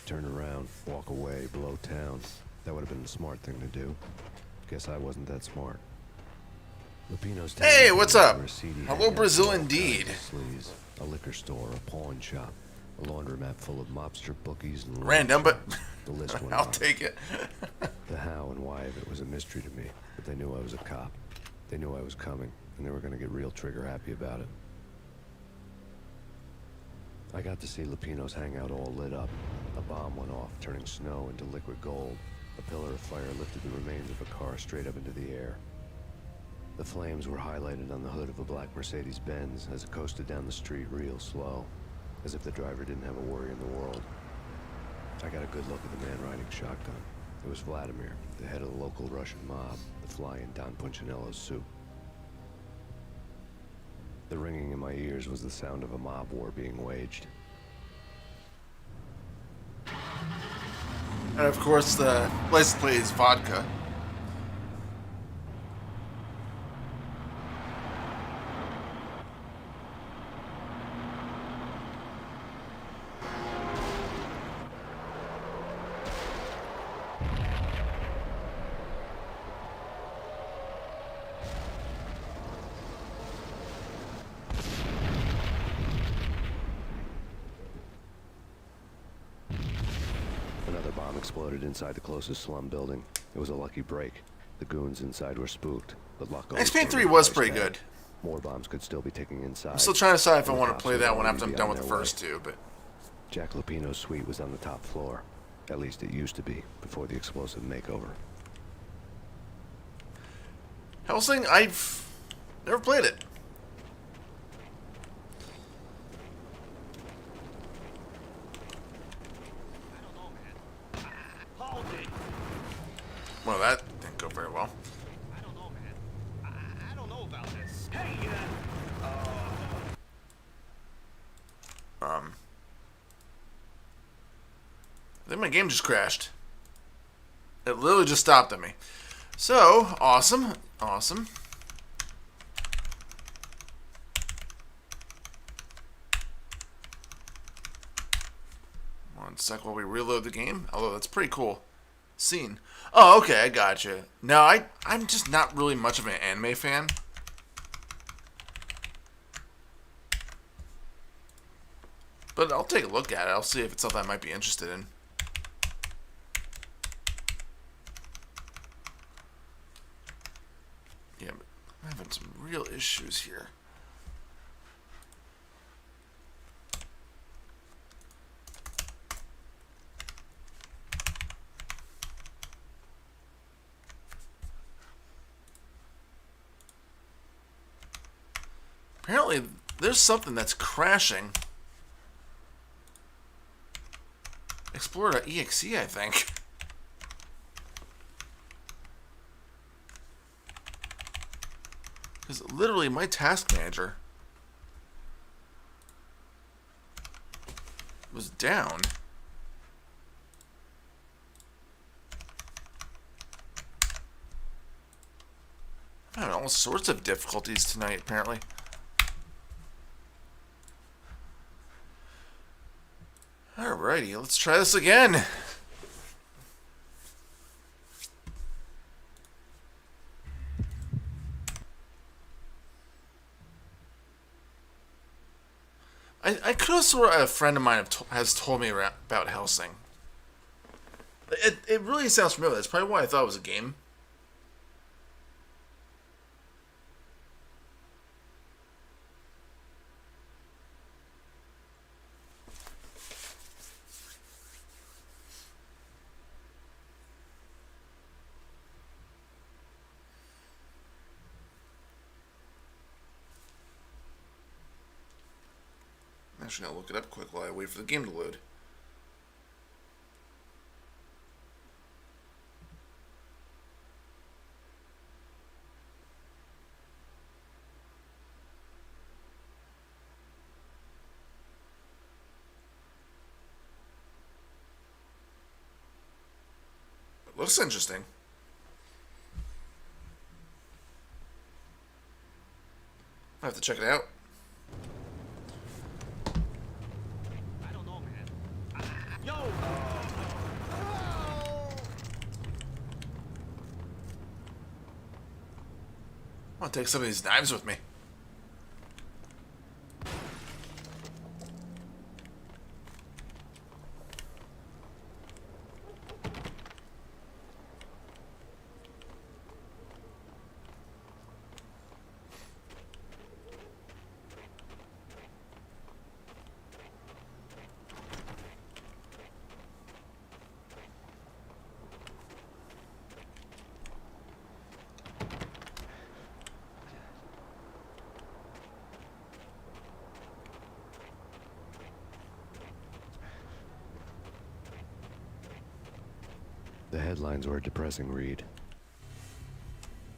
Turn around, walk away, blow town. That would have been the smart thing to do. Guess I wasn't that smart. Lupino's hey, what's up? Hello, Brazil, indeed. Sleaze, a liquor store, a pawn shop, a laundromat full of mobster bookies and random, but the list went I'll on. take it. The how and why of it was a mystery to me, but they knew I was a cop. They knew I was coming, and they were going to get real trigger happy about it. I got to see Lupino's hangout all lit up. A bomb went off, turning snow into liquid gold. A pillar of fire lifted the remains of a car straight up into the air. The flames were highlighted on the hood of a black Mercedes-Benz as it coasted down the street real slow, as if the driver didn't have a worry in the world. I got a good look at the man riding shotgun. It was Vladimir, the head of the local Russian mob, the fly in Don Punchinello's soup. The ringing in my ears was the sound of a mob war being waged. And of course, the license plate is vodka. exploded inside the closest slum building. It was a lucky break. The goons inside were spooked, but luckily... Max Payne 3 was pretty good. More bombs could still be taken inside. I'm still trying to decide if I want to play that one after I'm done with the first two, but... Jack Lupino's suite was on the top floor. At least it used to be, before the explosive makeover. Hellsing, I've never played it. Well, that didn't go very well. I don't know, man. I don't know about this. Hey, I think my game just crashed. It literally just stopped at me. So, awesome. Awesome. One sec while we reload the game. Although, that's pretty cool. Scene. Oh, okay, I gotcha. No, I'm just not really much of an anime fan. But I'll take a look at it. I'll see if it's something I might be interested in. Yeah, but I'm having some real issues here. Apparently, there's something that's crashing. Explorer.exe, I think. Because literally, my task manager was down. I'm having all sorts of difficulties tonight, apparently. Alrighty, let's try this again. I could have sworn a friend of mine has told me about Hellsing. It really sounds familiar. That's probably why I thought it was a game. I'm actually gonna look it up quick while I wait for the game to load. It looks interesting. I have to check it out. I'll take some of these knives with me. The headlines were a depressing read.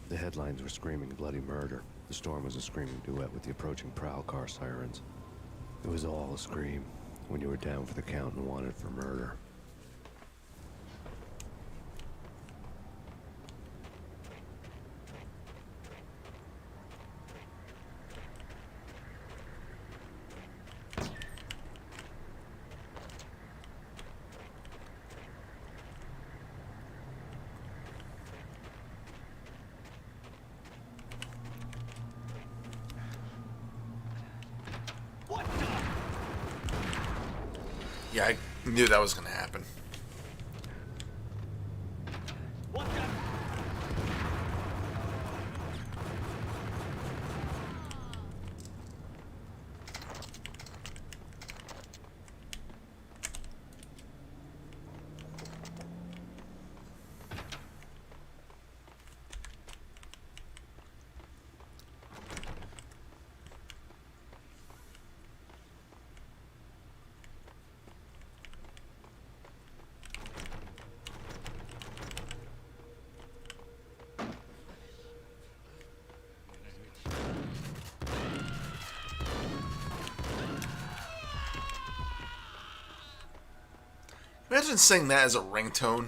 The headlines were screaming bloody murder. The storm was a screaming duet with the approaching prowl car sirens. It was all a scream when you were down for the count and wanted for murder. Yeah, I knew that was going to happen. Imagine saying that as a ringtone.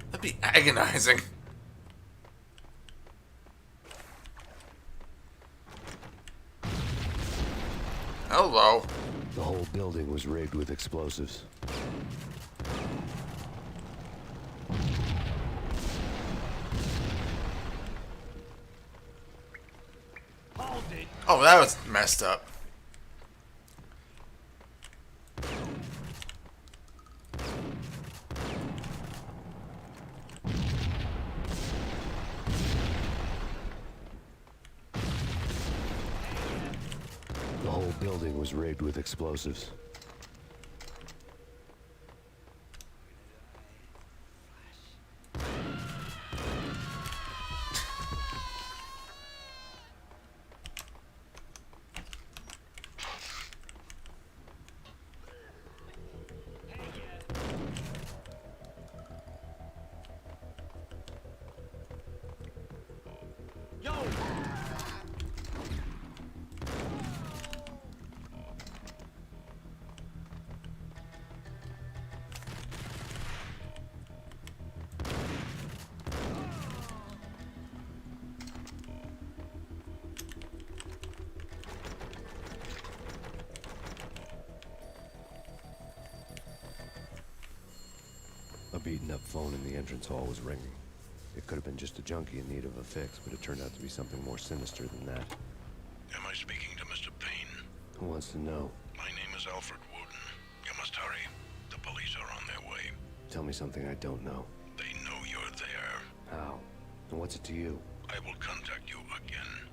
That'd be agonizing. Hello. The whole building was rigged with explosives. Hold it. Oh, that was messed up. The whole building was rigged with explosives. Yo! A beaten-up phone in the entrance hall was ringing. It could have been just a junkie in need of a fix, but it turned out to be something more sinister than that. Am I speaking to Mr. Payne? Who wants to know? My name is Alfred Wooten. You must hurry. The police are on their way. Tell me something I don't know. They know you're there. How? And what's it to you? I will contact you again.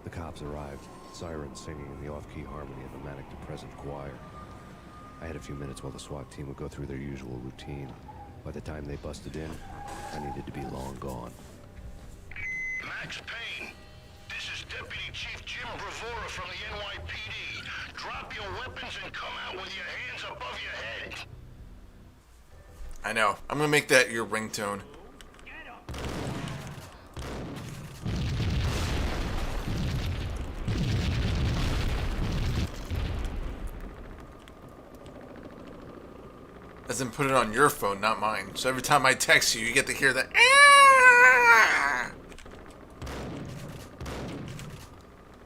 The cops arrived, sirens singing in the off-key harmony of a manic-depressive choir. I had a few minutes while the SWAT team would go through their usual routine. By the time they busted in, I needed to be long gone. Max Payne, this is Deputy Chief Jim Bravura from the NYPD. Drop your weapons and come out with your hands above your head. I know. I'm gonna make that your ringtone. As in put it on your phone, not mine. So every time I text you, you get to hear that.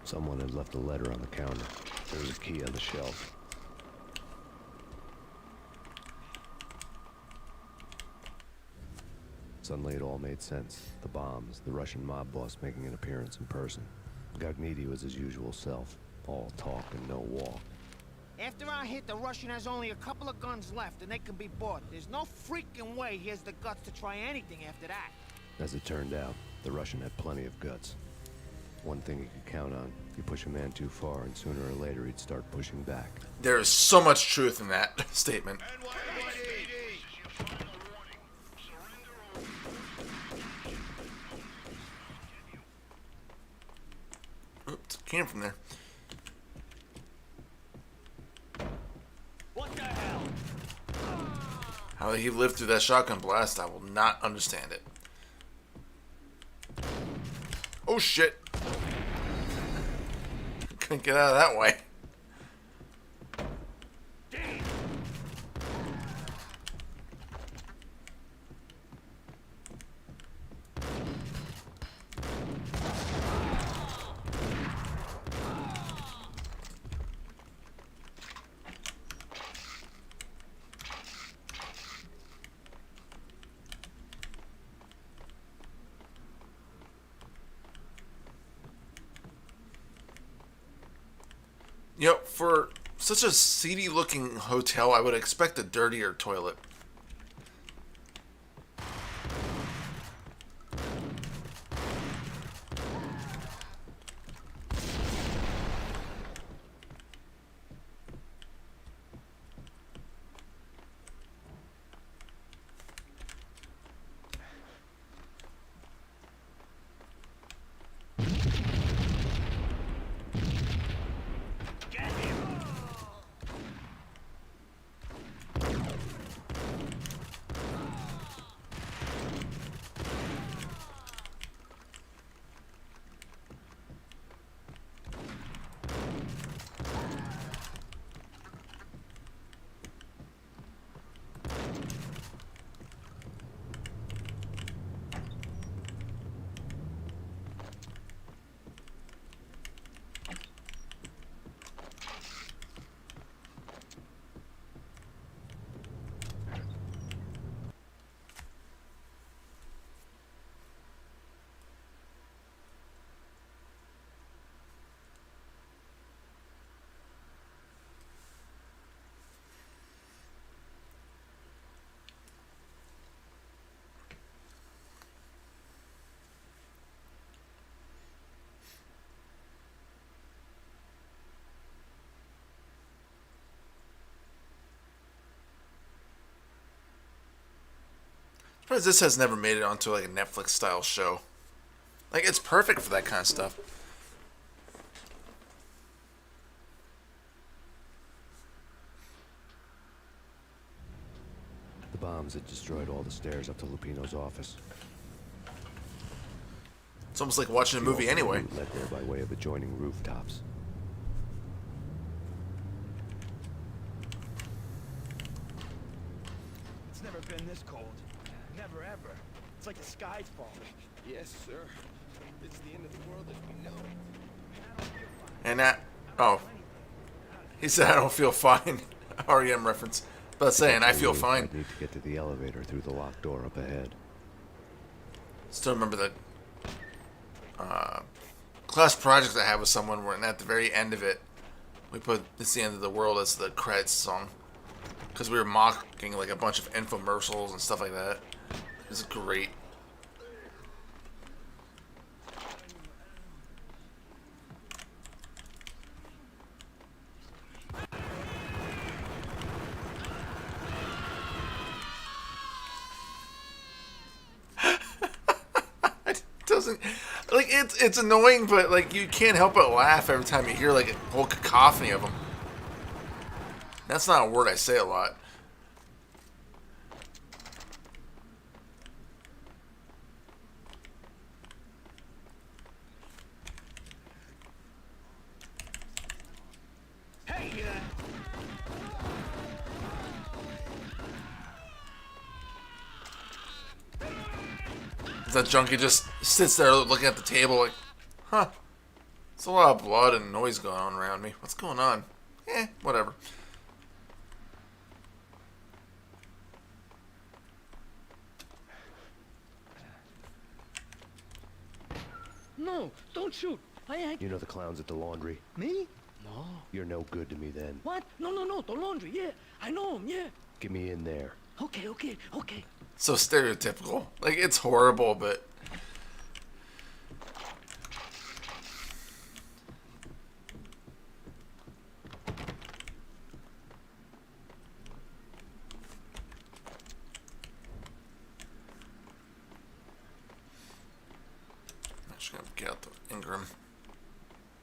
Someone had left a letter on the counter. There was a key on the shelf. Suddenly it all made sense. The bombs, the Russian mob boss making an appearance in person. Gagniti was his usual self. All talk and no walk. After our hit, the Russian has only a couple of guns left, and they can be bought. There's no freaking way he has the guts to try anything after that. As it turned out, the Russian had plenty of guts. One thing you could count on, you push a man too far, and sooner or later he'd start pushing back. There is so much truth in that statement. Oops, came from there. What the hell? How he lived through that shotgun blast, I will not understand it. Oh shit! Couldn't get out of that way. You know, for such a seedy looking hotel, I would expect a dirtier toilet. surprised this has never made it onto like a Netflix style show. Like, it's perfect for that kind of stuff. The bombs had destroyed all the stairs up to Lupino's office. It's almost like watching a movie anyway. Led there by way of adjoining rooftops. It's never been this cold. Never ever. It's like the sky's falling. Yes, sir. It's the end of the world as we know it. And that, oh, he said I don't feel fine. REM reference. But saying I feel fine. I need to get to the elevator through the locked door up ahead. Still remember the class project I had with someone where at the very end of it, we put "It's the End of the World" as the credits song. Because we were mocking like a bunch of infomercials and stuff like that. It was great. Doesn't like it's annoying, but like you can't help but laugh every time you hear like a whole cacophony of them. That's not a word I say a lot. Hey, That junkie just sits there looking at the table like, huh, there's a lot of blood and noise going on around me. What's going on? Whatever. No, don't shoot. I ain't. You know the clowns at the laundry? Me? No. You're no good to me then. What? No. The laundry. Yeah, I know him. Yeah. Get me in there. Okay. So stereotypical. Like, it's horrible, but... I'm just gonna get out the Ingram.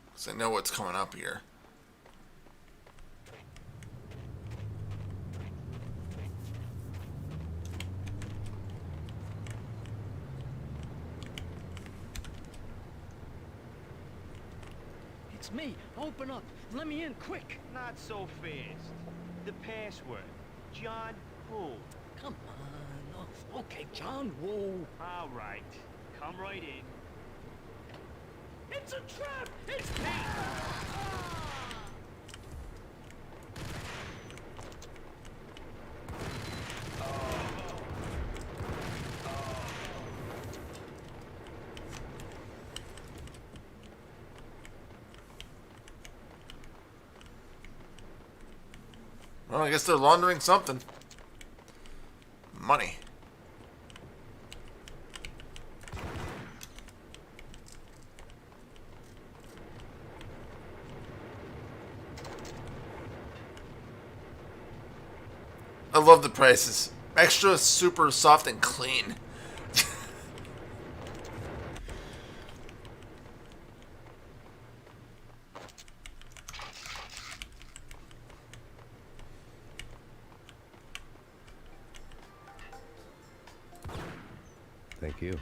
Because I know what's coming up here. It's me. Open up. Let me in quick. Not so fast. The password. John who? Come on. Oh, okay, John Woo. All right. Come right in. It's a trap. It's me. Well, I guess they're laundering something. Money. I love the prices. Extra, super soft, and clean. Thank you.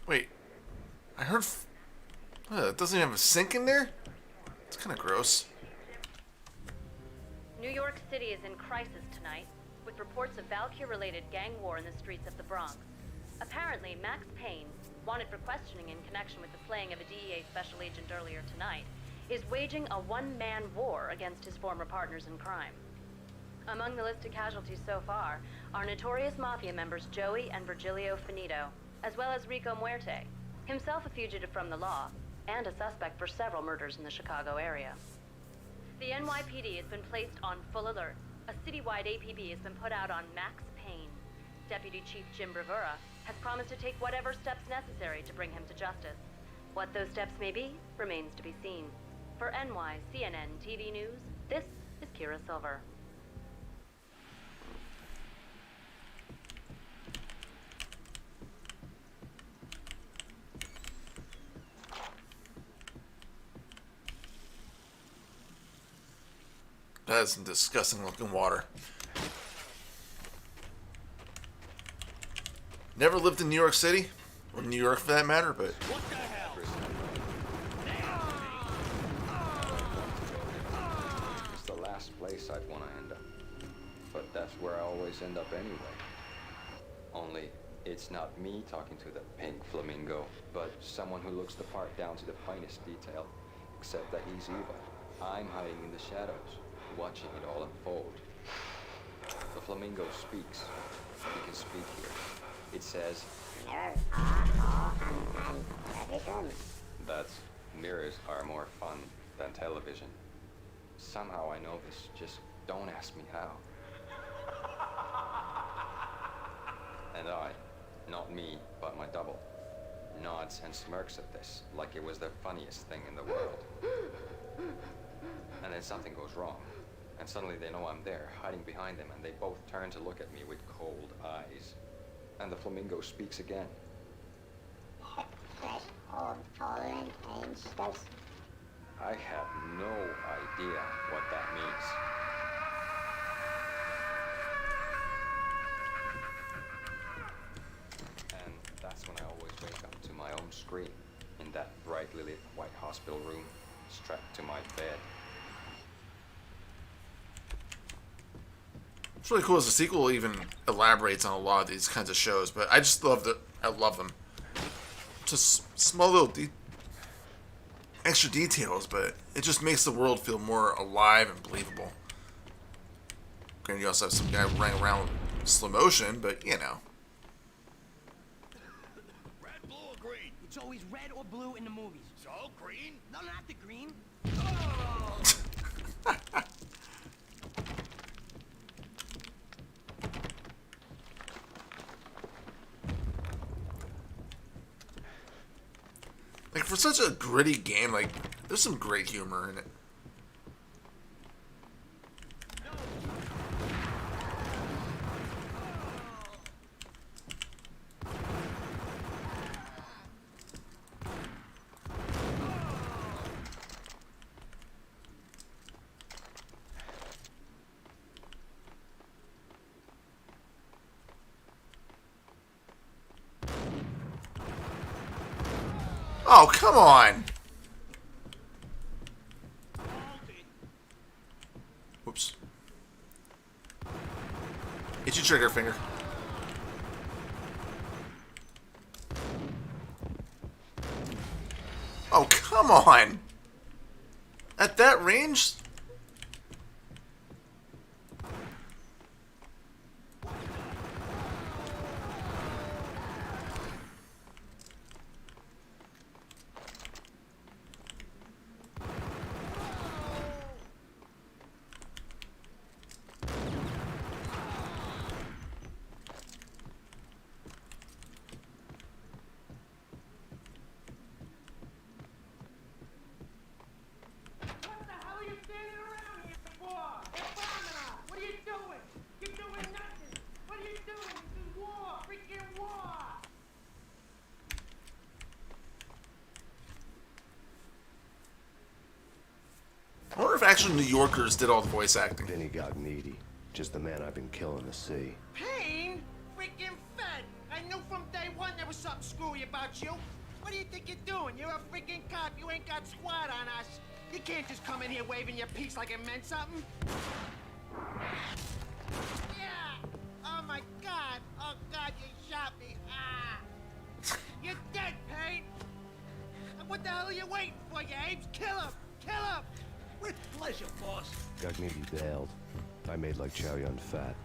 Wait. I heard... it doesn't even have a sink in there? It's kind of gross. New York City is in crisis tonight, with reports of Valkyrie-related gang war in the streets of the Bronx. Apparently, Max Payne, wanted for questioning in connection with the slaying of a DEA special agent earlier tonight, is waging a one-man war against his former partners in crime. Among the listed casualties so far are notorious mafia members Joey and Virgilio Finito, as well as Rico Muerte, himself a fugitive from the law, and a suspect for several murders in the Chicago area. The NYPD has been placed on full alert. A citywide APB has been put out on Max Payne. Deputy Chief Jim Bravura has promised to take whatever steps necessary to bring him to justice. What those steps may be remains to be seen. For NYCNN TV News, this is Kira Silver. That is some disgusting looking water. Never lived in New York City, or New York for that matter, but What the hell? It's the last place I'd want to end up. But that's where I always end up anyway. Only, it's not me talking to the pink flamingo, but someone who looks the part down to the finest detail. Except that he's evil. I'm hiding in the shadows, watching it all unfold. The flamingo speaks. He can speak here. It says, that mirrors are more fun than television. Somehow I know this, just don't ask me how. And I, not me, but my double, nods and smirks at this like it was the funniest thing in the world. And then something goes wrong, and suddenly they know I'm there, hiding behind them, and they both turn to look at me with cold eyes. And the flamingo speaks again. I have no idea what that means. And that's when I always wake up to my own scream in that brightly lit white hospital room, strapped to my bed. it's really cool as the sequel even elaborates on a lot of these kinds of shows, but I just love I love them. Just small little extra details, but it just makes the world feel more alive and believable. Granted, you also have some guy running around in slow motion, but you know. Red, blue, or green? It's always red or blue in the movies. So, green? No, not the green. Like, for such a gritty game, like, there's some great humor in it. Oh, come on! Whoops. Itchy trigger finger. Oh, come on! At that range? I wonder if actual New Yorkers did all the voice acting. Then he got needy. Just the man I've been killing to see. Payne? Freaking fed! I knew from day one there was something screwy about you. What do you think you're doing? You're a freaking cop. You ain't got squad on us. You can't just come in here waving your piece like it meant something. Yeah! Oh my God! Oh God, you shot me! Ah! You're dead, Payne! What the hell are you waiting for, you apes? Kill him! Kill him! With pleasure, boss. Gugneedy bailed. I made like Chow Yun Fat.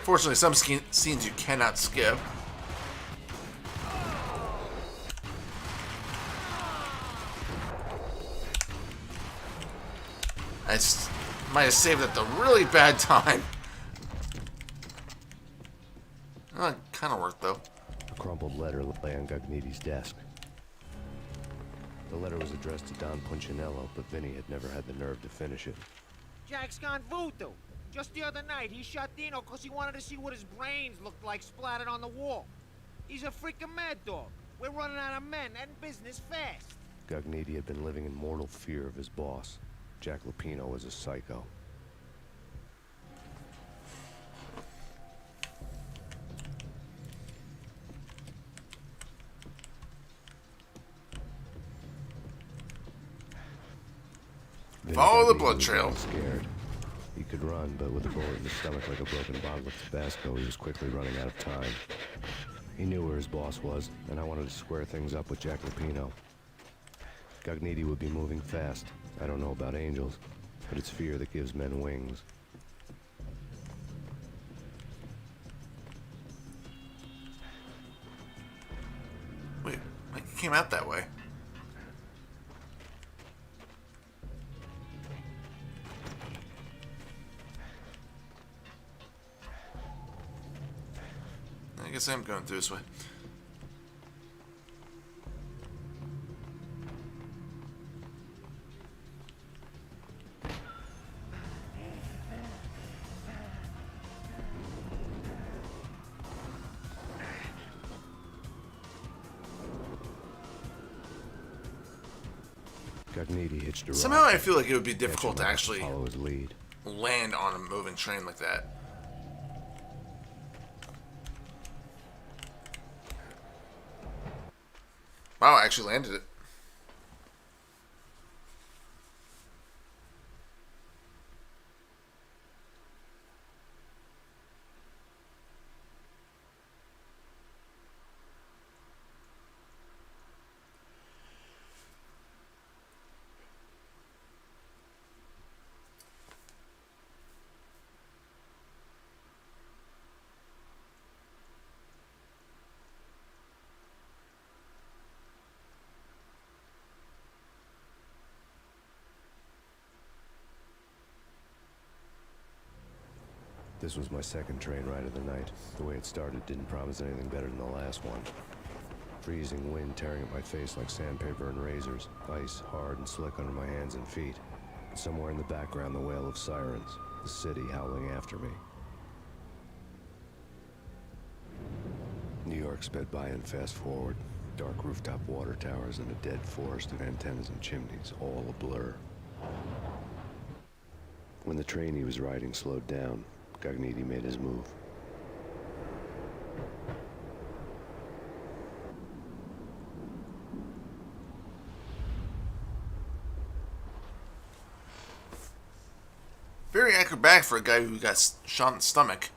Fortunately, some scenes you cannot skip. I might have saved at the really bad time. It kind of worked, though. A crumpled letter lay on Gagniti's desk. The letter was addressed to Don Punchinello, but Vinny had never had the nerve to finish it. Jack's gone voodoo. Just the other night, he shot Dino because he wanted to see what his brains looked like splattered on the wall. He's a freaking mad dog. We're running out of men and business fast. Gagniti had been living in mortal fear of his boss. Jack Lupino was a psycho. Follow the blood trail. Scared. He could run, but with a bullet in his stomach like a broken bottle of Tabasco, he was quickly running out of time. He knew where his boss was, and I wanted to square things up with Jack Lupino. Gagniti would be moving fast. I don't know about angels, but it's fear that gives men wings. Wait, like it came out that way. I guess I'm going through this way. Gagniti hitched a ride. Somehow I feel like it would be difficult to actually follow his lead. Land on a moving train like that. Wow, I actually landed it. This was my second train ride of the night. The way it started didn't promise anything better than the last one. Freezing wind tearing at my face like sandpaper and razors. Ice hard and slick under my hands and feet. Somewhere in the background, the wail of sirens. The city howling after me. New York sped by in fast forward. Dark rooftop water towers and a dead forest of antennas and chimneys, all a blur. When the train he was riding slowed down, Gagniti made his move. Very acrobatic for a guy who got shot in the stomach.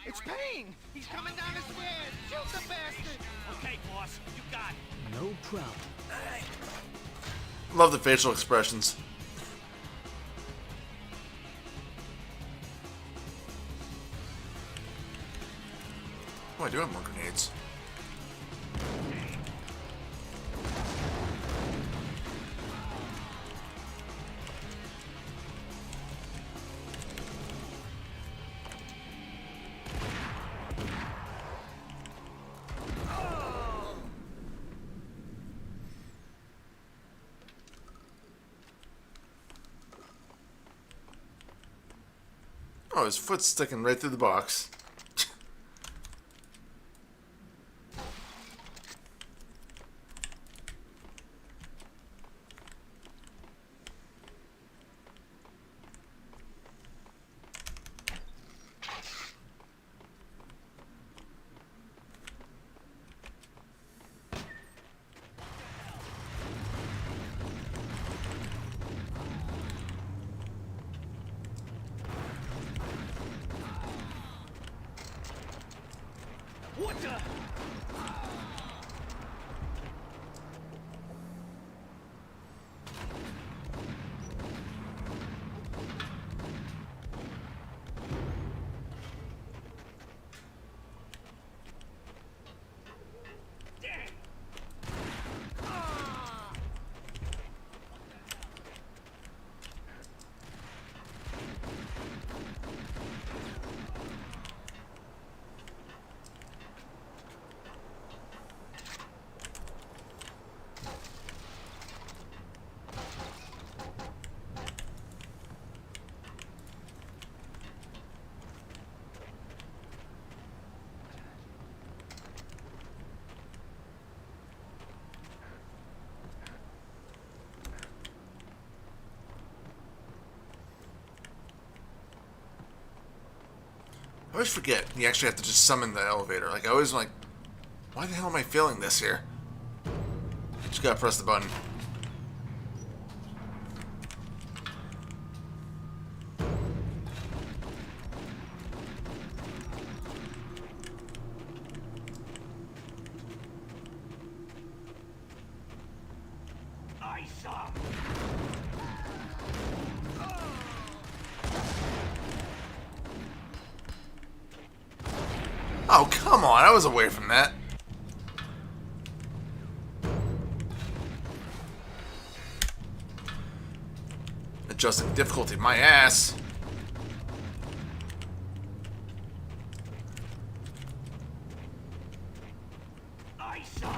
It's Payne! He's coming down the stairs! Shoot the bastard! Okay, boss, you got it. No problem. Love the facial expressions. Oh, I do have more grenades. Oh, his foot's sticking right through the box. What the? I always forget you actually have to just summon the elevator. Like, I always am like, why the hell am I feeling this here? You just gotta press the button. I saw. Oh, come on. I was away from that. Adjusting difficulty. My ass. I saw.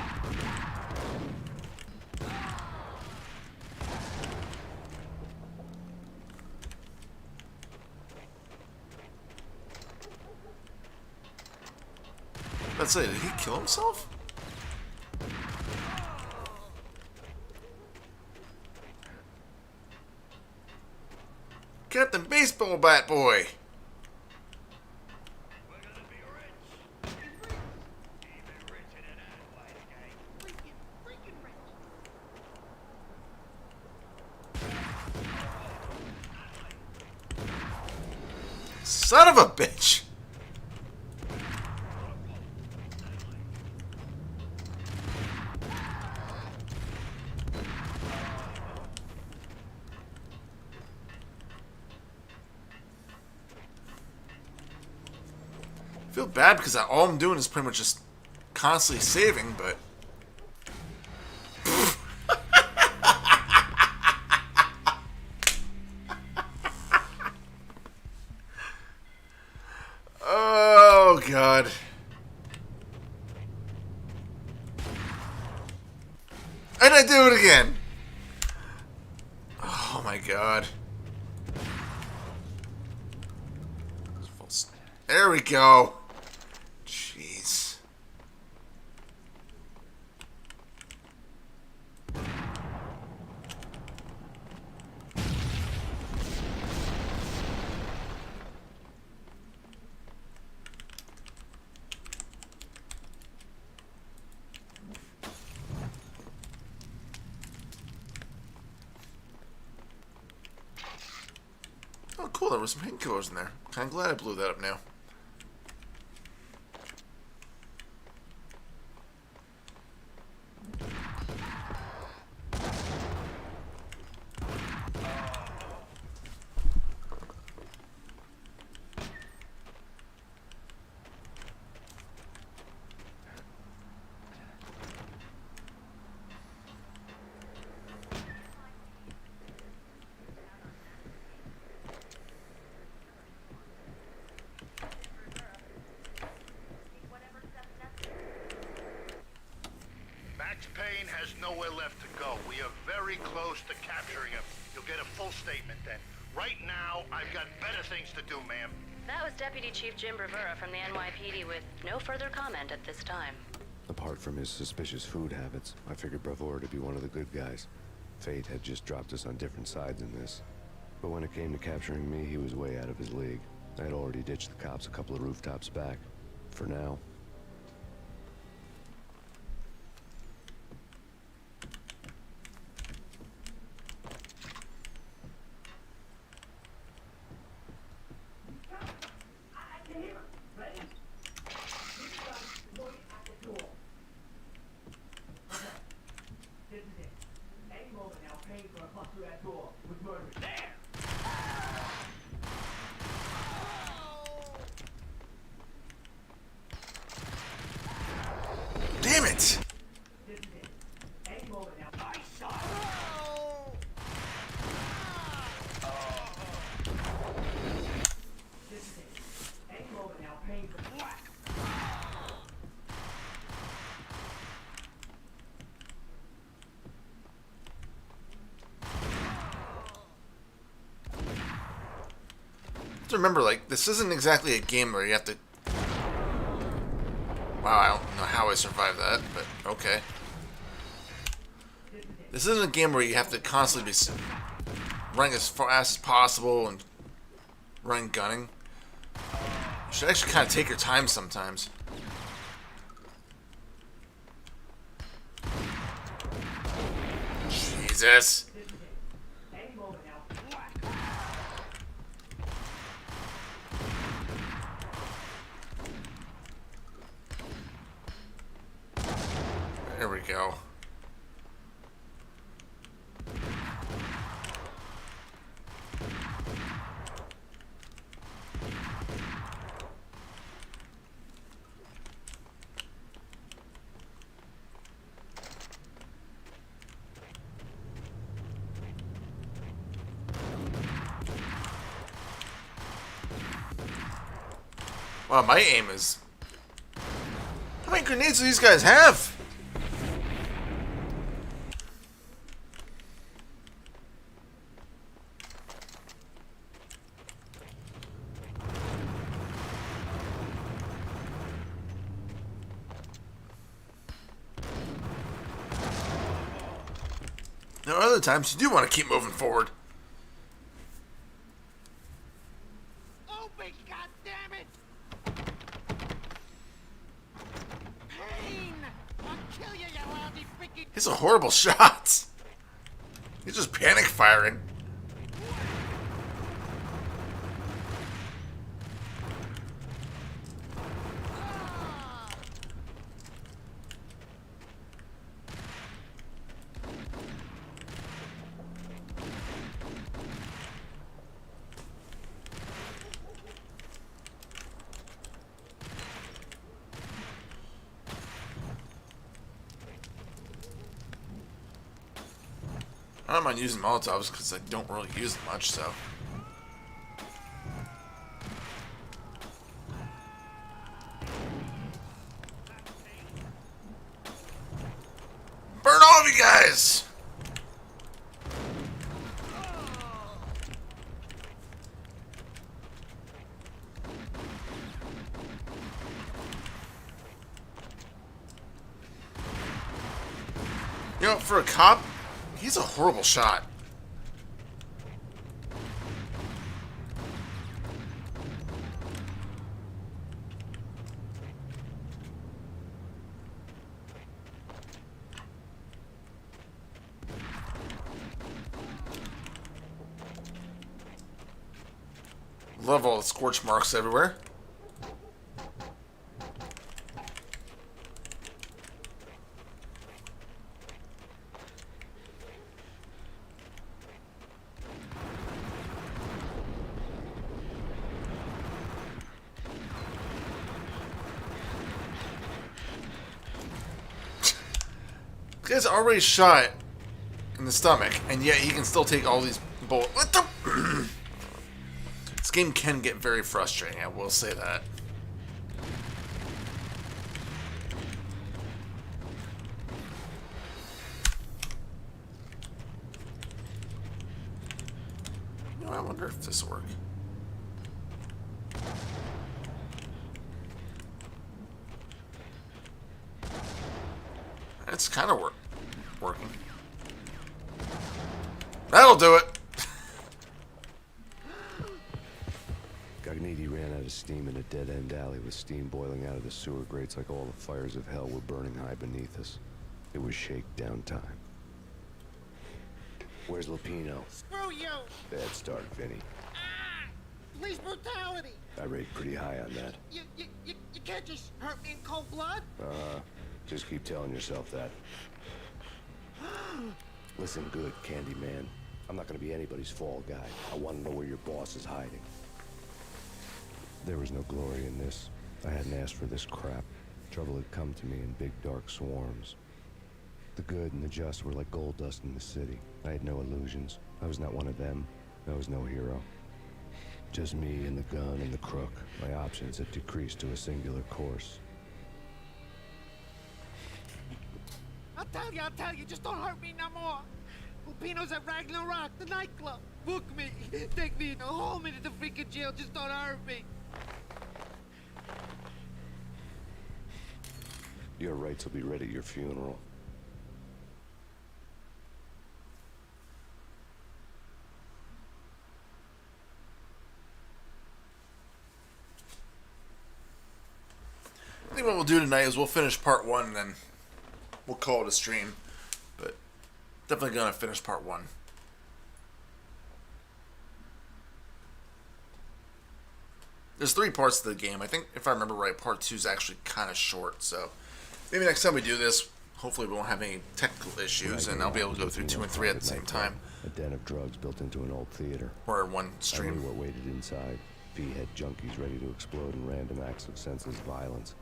Let's say, did he kill himself? Captain Baseball Bat Boy. Son of a bitch. I feel bad because all I'm doing is pretty much just constantly saving, but... Oh, God. And I do it again. Oh, my God. There we go. Jeez. Oh, cool. There were some painkillers in there. Kind of glad I blew that up now. nowhere left to go. We are very close to capturing him. You'll get a full statement then. Right now, I've got better things to do, ma'am. That was Deputy Chief Jim Rivera from the NYPD with no further comment at this time. Apart from his suspicious food habits, I figured Bravura to be one of the good guys. Fate had just dropped us on different sides in this. But when it came to capturing me, he was way out of his league. I had already ditched the cops a couple of rooftops back. For now. Damn it! To remember, like, this isn't exactly a game where you have to... Wow, I don't know how I survived that, but okay. This isn't a game where you have to constantly be running as fast as possible and running gunning. You should actually kind of take your time sometimes. Jesus. There we go. Wow, my aim is... How many grenades do these guys have? There are other times you do want to keep moving forward. Open, goddammit! Payne! I'll kill you, you lousy freaking... He's a horrible shot. He's just panic firing. I don't mind using Molotovs because I don't really use them much, so. Burn all of you guys! You know, for a cop, he's a horrible shot. Love all the scorch marks everywhere. This guy's already shot in the stomach, and yet he can still take all these bullets. What the? This game can get very frustrating, I will say that. wonder if this will work. It's kind of working. That'll do it. Gagniti ran out of steam in a dead-end alley with steam boiling out of the sewer grates like all the fires of hell were burning high beneath us. It was shakedown time. Where's Lupino? Screw you! Bad start, Vinny. Police brutality! I rate pretty high on that. You can't just hurt me in cold blood? Just keep telling yourself that. Listen good, Candyman. I'm not gonna be anybody's fall guy. I want to know where your boss is hiding. There was no glory in this. I hadn't asked for this crap. Trouble had come to me in big dark swarms. The good and the just were like gold dust in the city. I had no illusions. I was not one of them. I was no hero. Just me and the gun and the crook. My options had decreased to a singular course. I'll tell you, just don't hurt me no more. Lupino's at Ragnarok, the nightclub. Book me. Take me in a home into the freaking jail, just don't hurt me. Your rights will be read at your funeral. I think what we'll do tonight is we'll finish part 1 and then we'll call it a stream. But definitely gonna finish part 1. There's 3 parts to the game. I think if I remember right, part 2 is actually kind of short. So maybe next time we do this, hopefully we won't have any technical issues and I'll be able to go through 2 and 3 at the same time. A den of drugs built into an old theater. Or one I stream. knew what waited inside. P-head junkies ready to explode in random acts of senseless violence.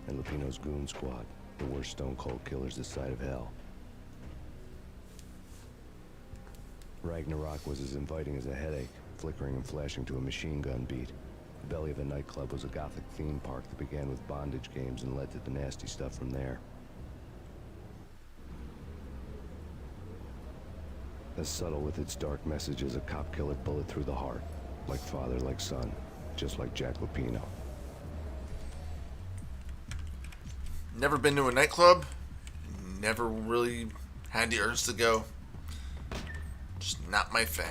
And Lupino's goon squad, the worst stone-cold killers this side of hell. Ragnarok was as inviting as a headache, flickering and flashing to a machine gun beat. The belly of the nightclub was a gothic theme park that began with bondage games and led to the nasty stuff from there. As subtle with its dark message as a cop-killer bullet through the heart. Like father, like son. Just like Jack Lupino. Never been to a nightclub. Never really had the urge to go. Just not my thing.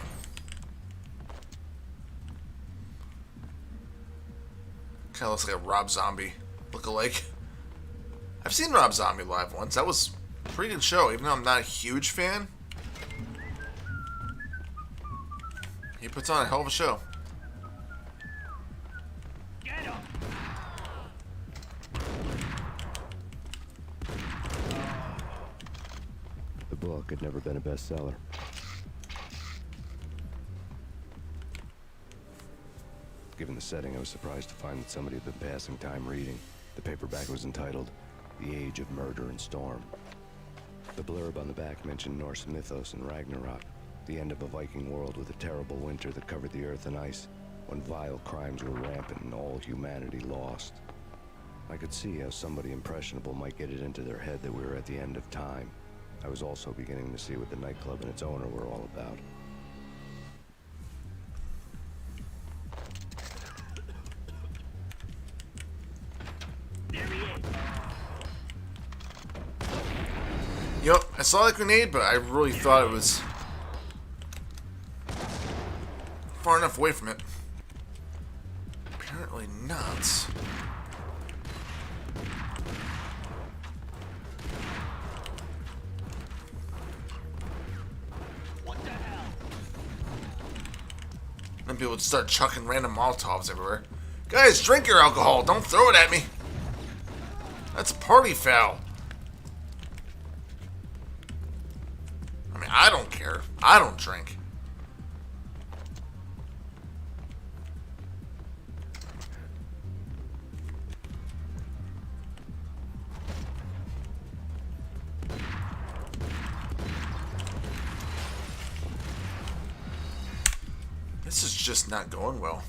Kind of looks like a Rob Zombie look-alike. I've seen Rob Zombie live once. That was a pretty good show, even though I'm not a huge fan. He puts on a hell of a show. The book had never been a bestseller. Given the setting, I was surprised to find that somebody had been passing time reading. The paperback was entitled The Age of Murder and Storm. The blurb on the back mentioned Norse mythos and Ragnarok, the end of a Viking world with a terrible winter that covered the earth in ice, when vile crimes were rampant and all humanity lost. I could see how somebody impressionable might get it into their head that we were at the end of time. I was also beginning to see what the nightclub and its owner were all about. You know, I saw the grenade, but I really thought it was far enough away from it. Apparently not. Then people would start chucking random Molotovs everywhere. Guys, drink your alcohol. Don't throw it at me. That's party foul. I mean, I don't care. I don't drink. This is just not going well.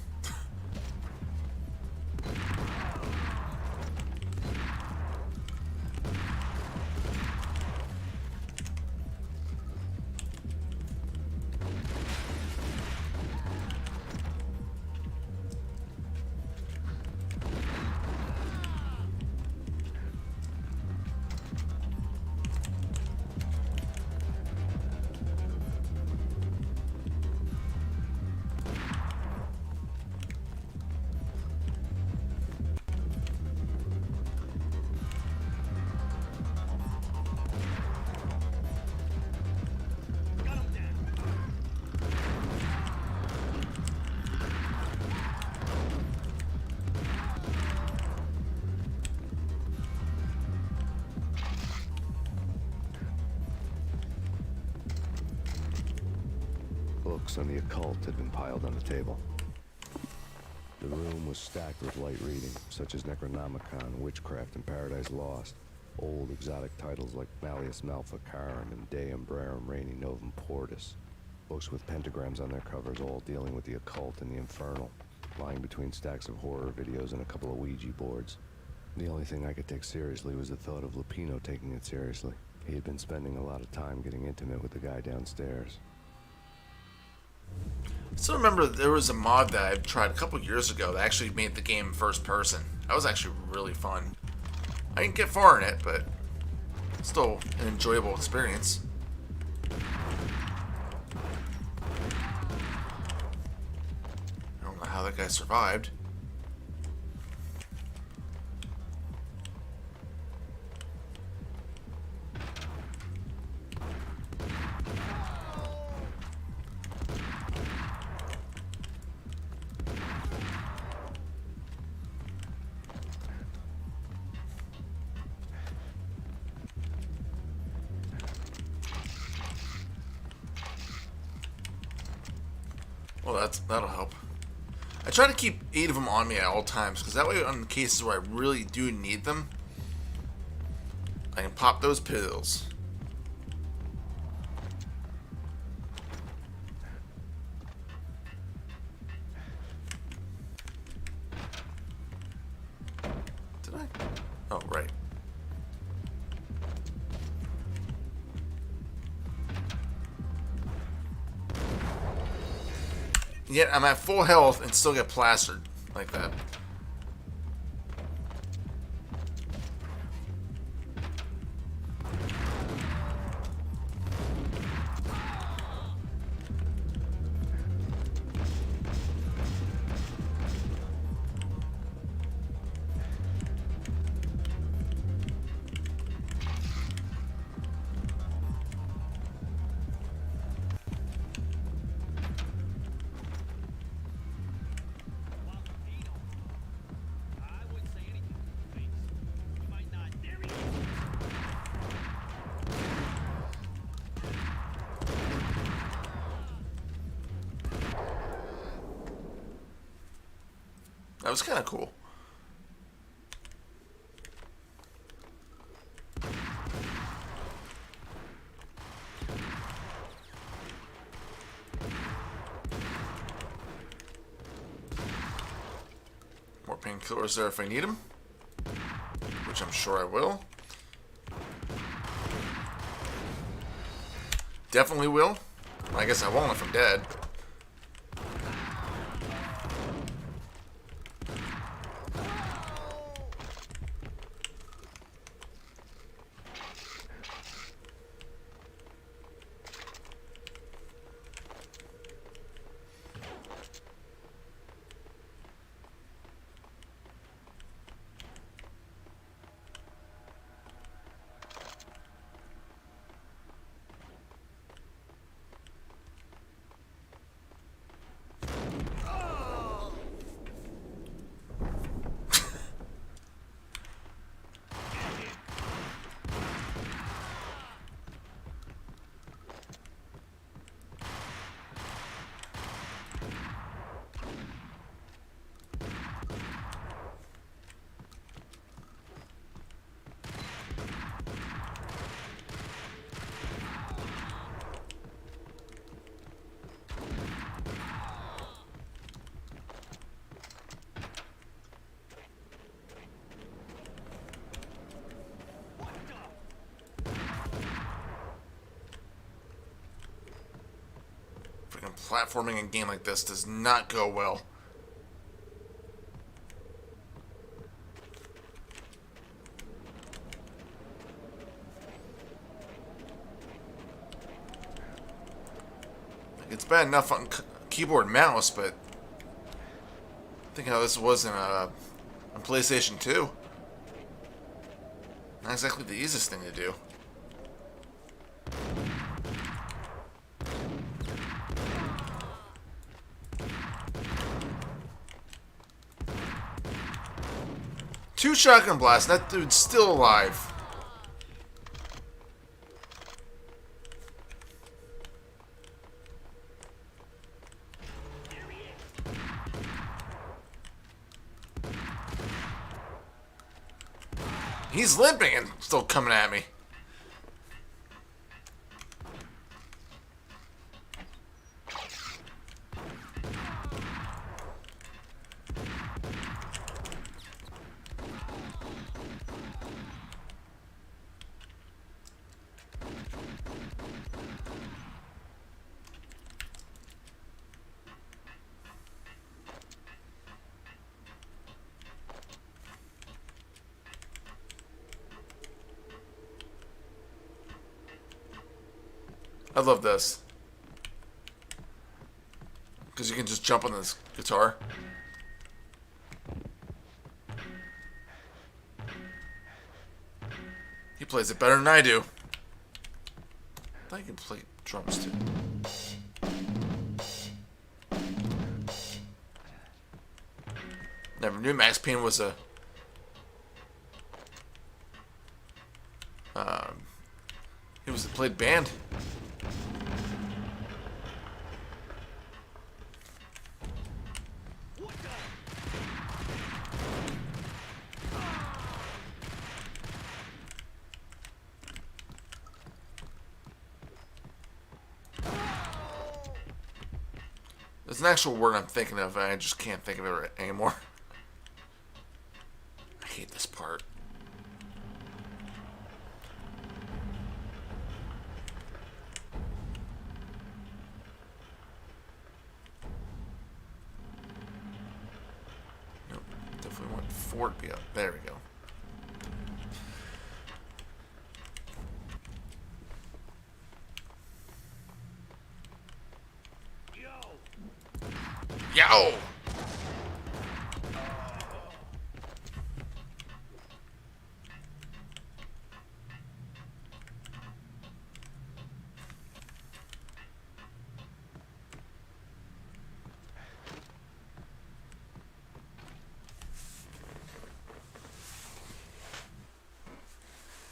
books on the occult had been piled on the table. The room was stacked with light reading, such as Necronomicon, Witchcraft, and Paradise Lost. Old exotic titles like Malleus Maleficarum and De Umbrarum Reini Novum Portus. Books with pentagrams on their covers, all dealing with the occult and the infernal, lying between stacks of horror videos and a couple of Ouija boards. The only thing I could take seriously was the thought of Lupino taking it seriously. He had been spending a lot of time getting intimate with the guy downstairs. I still remember there was a mod that I tried a couple years ago that actually made the game first person. That was actually really fun. I didn't get far in it, but still an enjoyable experience. I don't know how that guy survived. Well, that'll help. I try to keep 8 of them on me at all times, because that way on the cases where I really do need them, I can pop those pills. Did I? Oh, right. Yet I'm at full health and still get plastered like that. That was kind of cool. More painkillers there if I need them, which I'm sure I will. Definitely will. I guess I won't if I'm dead. Platforming in a game like this does not go well. It's bad enough on keyboard and mouse, but think how this was on PlayStation 2. Not exactly the easiest thing to do. Two shotgun blasts, that dude's still alive. He's limping and still coming at me. I love this. Because you can just jump on this guitar. He plays it better than I do. I thought you can play drums too. Never knew Max Payne was a... He played band. There's an actual word I'm thinking of, and I just can't think of it anymore. I hate this part. Nope, definitely want 4 to be up. There we go. Yo!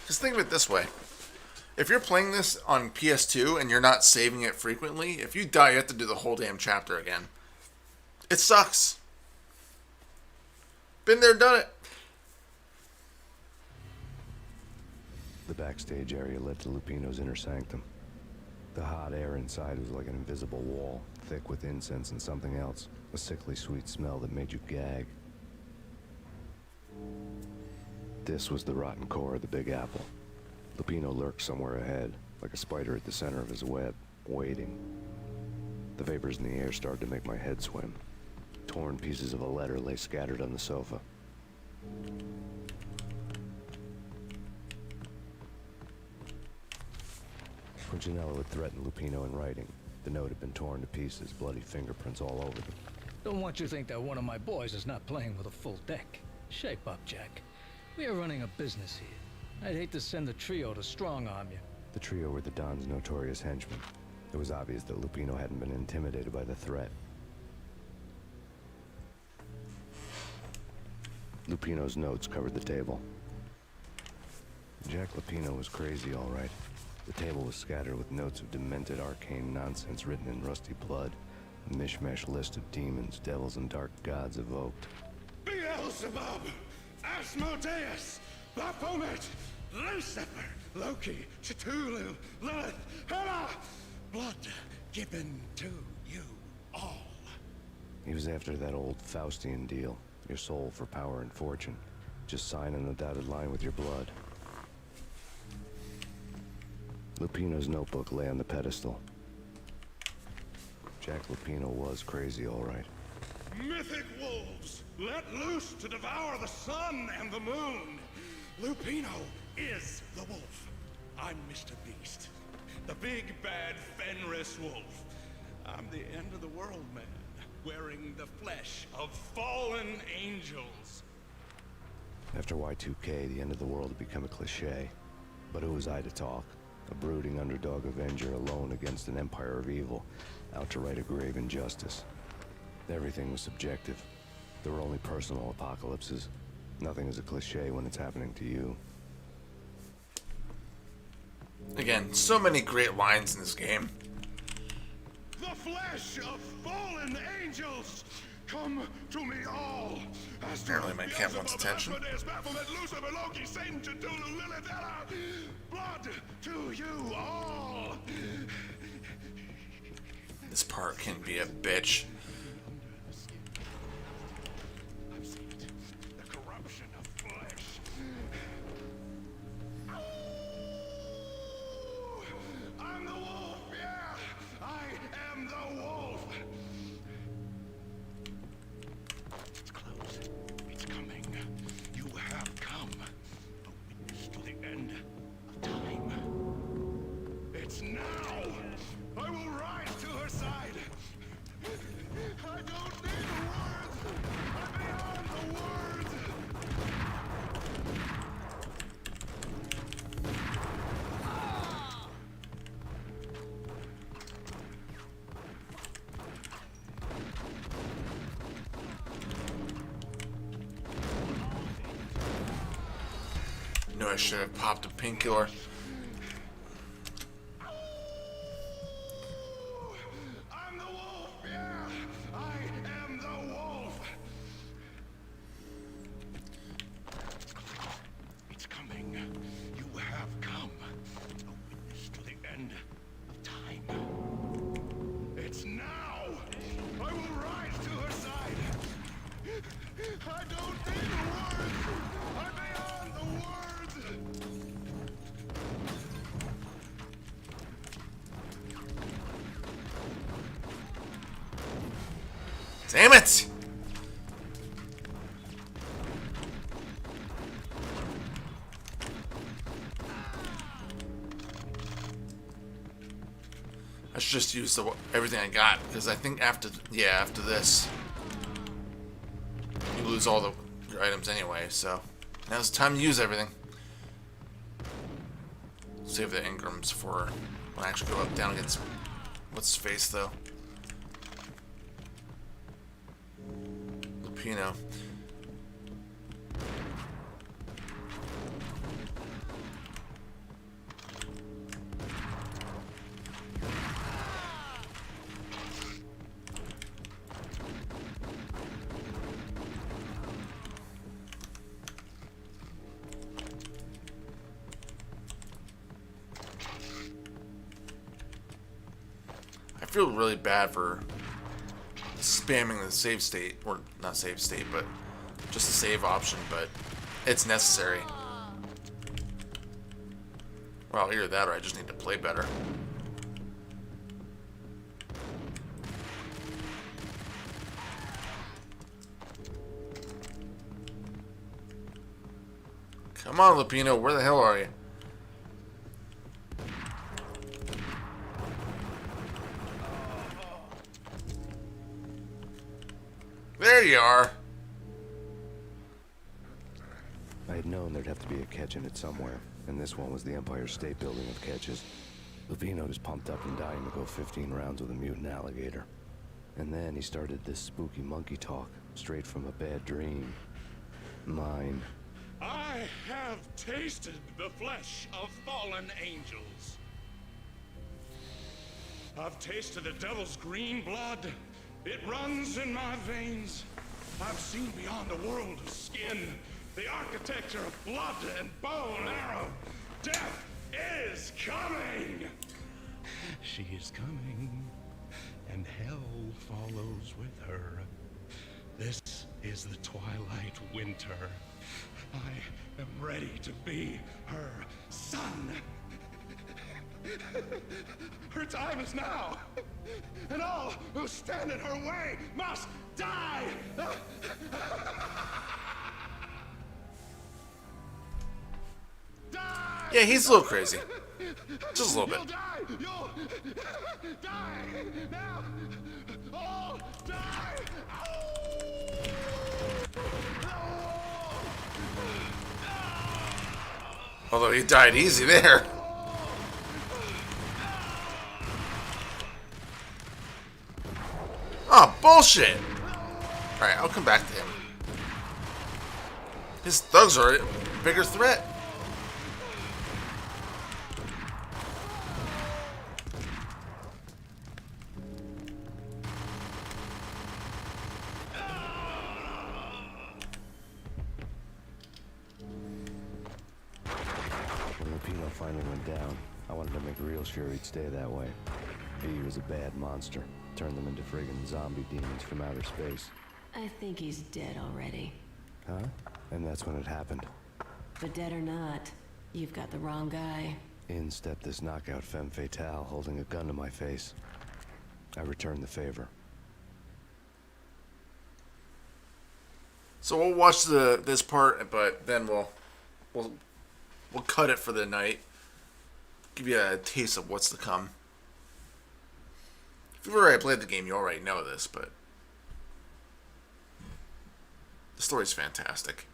Just think of it this way. If you're playing this on PS2 and you're not saving it frequently, if you die, you have to do the whole damn chapter again. It sucks. Been there, done it. The backstage area led to Lupino's inner sanctum. The hot air inside was like an invisible wall, thick with incense and something else. A sickly sweet smell that made you gag. This was the rotten core of the Big Apple. Lupino lurked somewhere ahead, like a spider at the center of his web, waiting. The vapors in the air started to make my head swim. Torn pieces of a letter lay scattered on the sofa. Punchinello had threatened Lupino in writing. The note had been torn to pieces, bloody fingerprints all over them. Don't want you to think that one of my boys is not playing with a full deck. Shape up, Jack. We are running a business here. I'd hate to send the trio to strong-arm you. The trio were the Don's notorious henchmen. It was obvious that Lupino hadn't been intimidated by the threat. Lupino's notes covered the table. Jack Lupino was crazy, all right. The table was scattered with notes of demented arcane nonsense written in rusty blood. A mishmash list of demons, devils, and dark gods evoked. Beelzebub, Asmodeus, Baphomet, Lucifer, Loki, Cthulhu, Lilith, Hela, blood given to you all. He was after that old Faustian deal. Your soul for power and fortune. Just sign on the dotted line with your blood. Lupino's notebook lay on the pedestal. Jack Lupino was crazy, all right. Mythic wolves, let loose to devour the sun and the moon. Lupino is the wolf. I'm Mr. Beast, the big bad Fenris wolf. I'm the end of the world man, wearing the flesh of fallen angels. After Y2K, the end of the world had become a cliche. But who was I to talk? A brooding underdog avenger alone against an empire of evil, out to right a grave injustice. Everything was subjective. There were only personal apocalypses. Nothing is a cliche when it's happening to you. Again, so many great lines in this game. The flesh of fallen angels Come to me all. Apparently my cat wants attention. Blood to you all. This part can be a bitch. I've seen it. The corruption of flesh. I'm the wolf, yeah! I am the wolf! It's close. It's coming. You have come. A witness to the end of time. It's now! I will rise to her side! I don't need words! I'm beyond the words! Knew I should have popped a painkiller. I'm the wolf, yeah! I am the wolf! It's coming. You have come. A witness to the end of time. It's now! I will rise to her side! I don't need the words! I'm beyond the words! Damn it! I should just use everything I got, because I think after this you lose all your items anyway, so now's the time to use everything. Save the Ingrams for when I actually go up down against what's his face though. Lupino. I feel really bad for spamming the save state, or not save state, but just the save option, but it's necessary. Well, either that or I just need to play better. Come on, Lupino, where the hell are you? There you are. I had known there'd have to be a catch in it somewhere, and this one was the Empire State Building of catches. Lupino was pumped up and dying to go 15 rounds with a mutant alligator. And then he started this spooky monkey talk, straight from a bad dream. Mine. I have tasted the flesh of fallen angels. I've tasted the devil's green blood. It runs in my veins. I've seen beyond the world of skin, the architecture of blood and bow and arrow. Death is coming! She is coming, and hell follows with her. This is the twilight winter. I am ready to be her son. Her time is now, and all who stand in her way must die! Die! Yeah, he's a little crazy. Just a little bit. You'll die! You'll die! Now! All die! Although he died easy there. Oh, bullshit! Alright, I'll come back to him. His thugs are a bigger threat. Lupino finally went down, I wanted to make real sure he'd stay that way. V was a bad monster. Turned them into friggin' zombie demons from outer space. I think he's dead already. Huh? And that's when it happened. But dead or not, you've got the wrong guy. In stepped this knockout femme fatale, holding a gun to my face. I returned the favor. So we'll watch this part, but then we'll cut it for the night. Give you a taste of what's to come. If you've already played the game, you already know this, but the story's fantastic.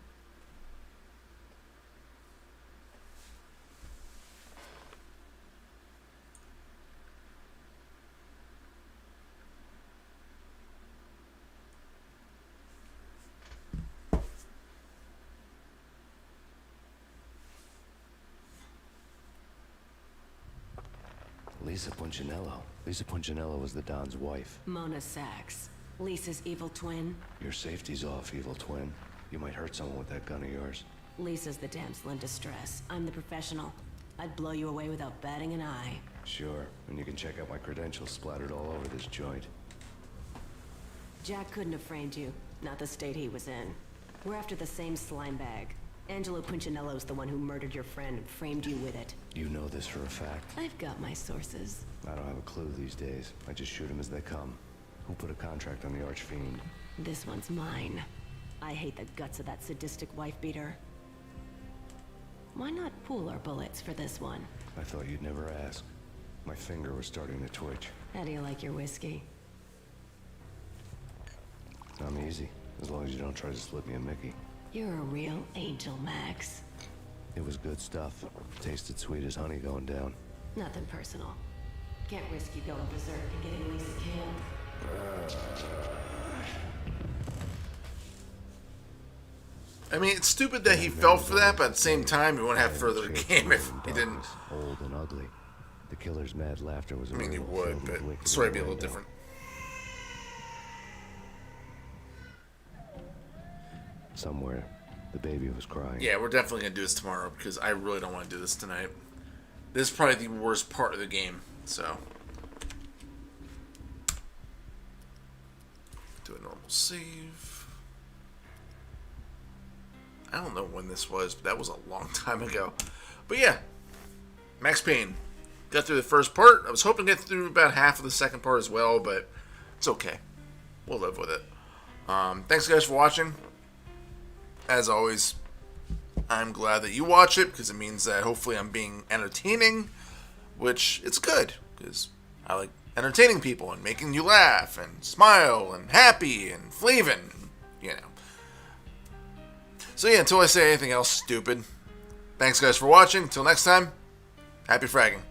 Lisa Punchinello. Lisa Punchinello was the Don's wife. Mona Sachs. Lisa's evil twin. Your safety's off, evil twin. You might hurt someone with that gun of yours. Lisa's the damsel in distress. I'm the professional. I'd blow you away without batting an eye. Sure, and you can check out my credentials splattered all over this joint. Jack couldn't have framed you. Not the state he was in. We're after the same slime bag. Angelo Punchinello's the one who murdered your friend and framed you with it. You know this for a fact. I've got my sources. I don't have a clue these days. I just shoot them as they come. Who put a contract on the Archfiend? This one's mine. I hate the guts of that sadistic wife-beater. Why not pool our bullets for this one? I thought you'd never ask. My finger was starting to twitch. How do you like your whiskey? I'm easy, as long as you don't try to slip me a Mickey. You're a real angel, Max. It was good stuff. Tasted sweet as honey going down. Nothing personal. Can't risk you going berserk and getting Lisa killed. I mean, it's stupid that he fell for that, but at the same time, he wouldn't have further game if he didn't. Old and ugly. The killer's mad laughter was. I mean, he would, but the story would be a little different. Somewhere, the baby was crying. Yeah, we're definitely gonna do this tomorrow because I really don't want to do this tonight. This is probably the worst part of the game, so. Do a normal save. I don't know when this was, but that was a long time ago. But yeah, Max Payne. Got through the first part. I was hoping to get through about half of the second part as well, but it's okay. We'll live with it. Thanks guys for watching. As always, I'm glad that you watch it because it means that hopefully I'm being entertaining, which it's good because I like entertaining people and making you laugh and smile and happy and flavin', you know. So yeah, until I say anything else stupid, thanks guys for watching. Until next time, happy fragging.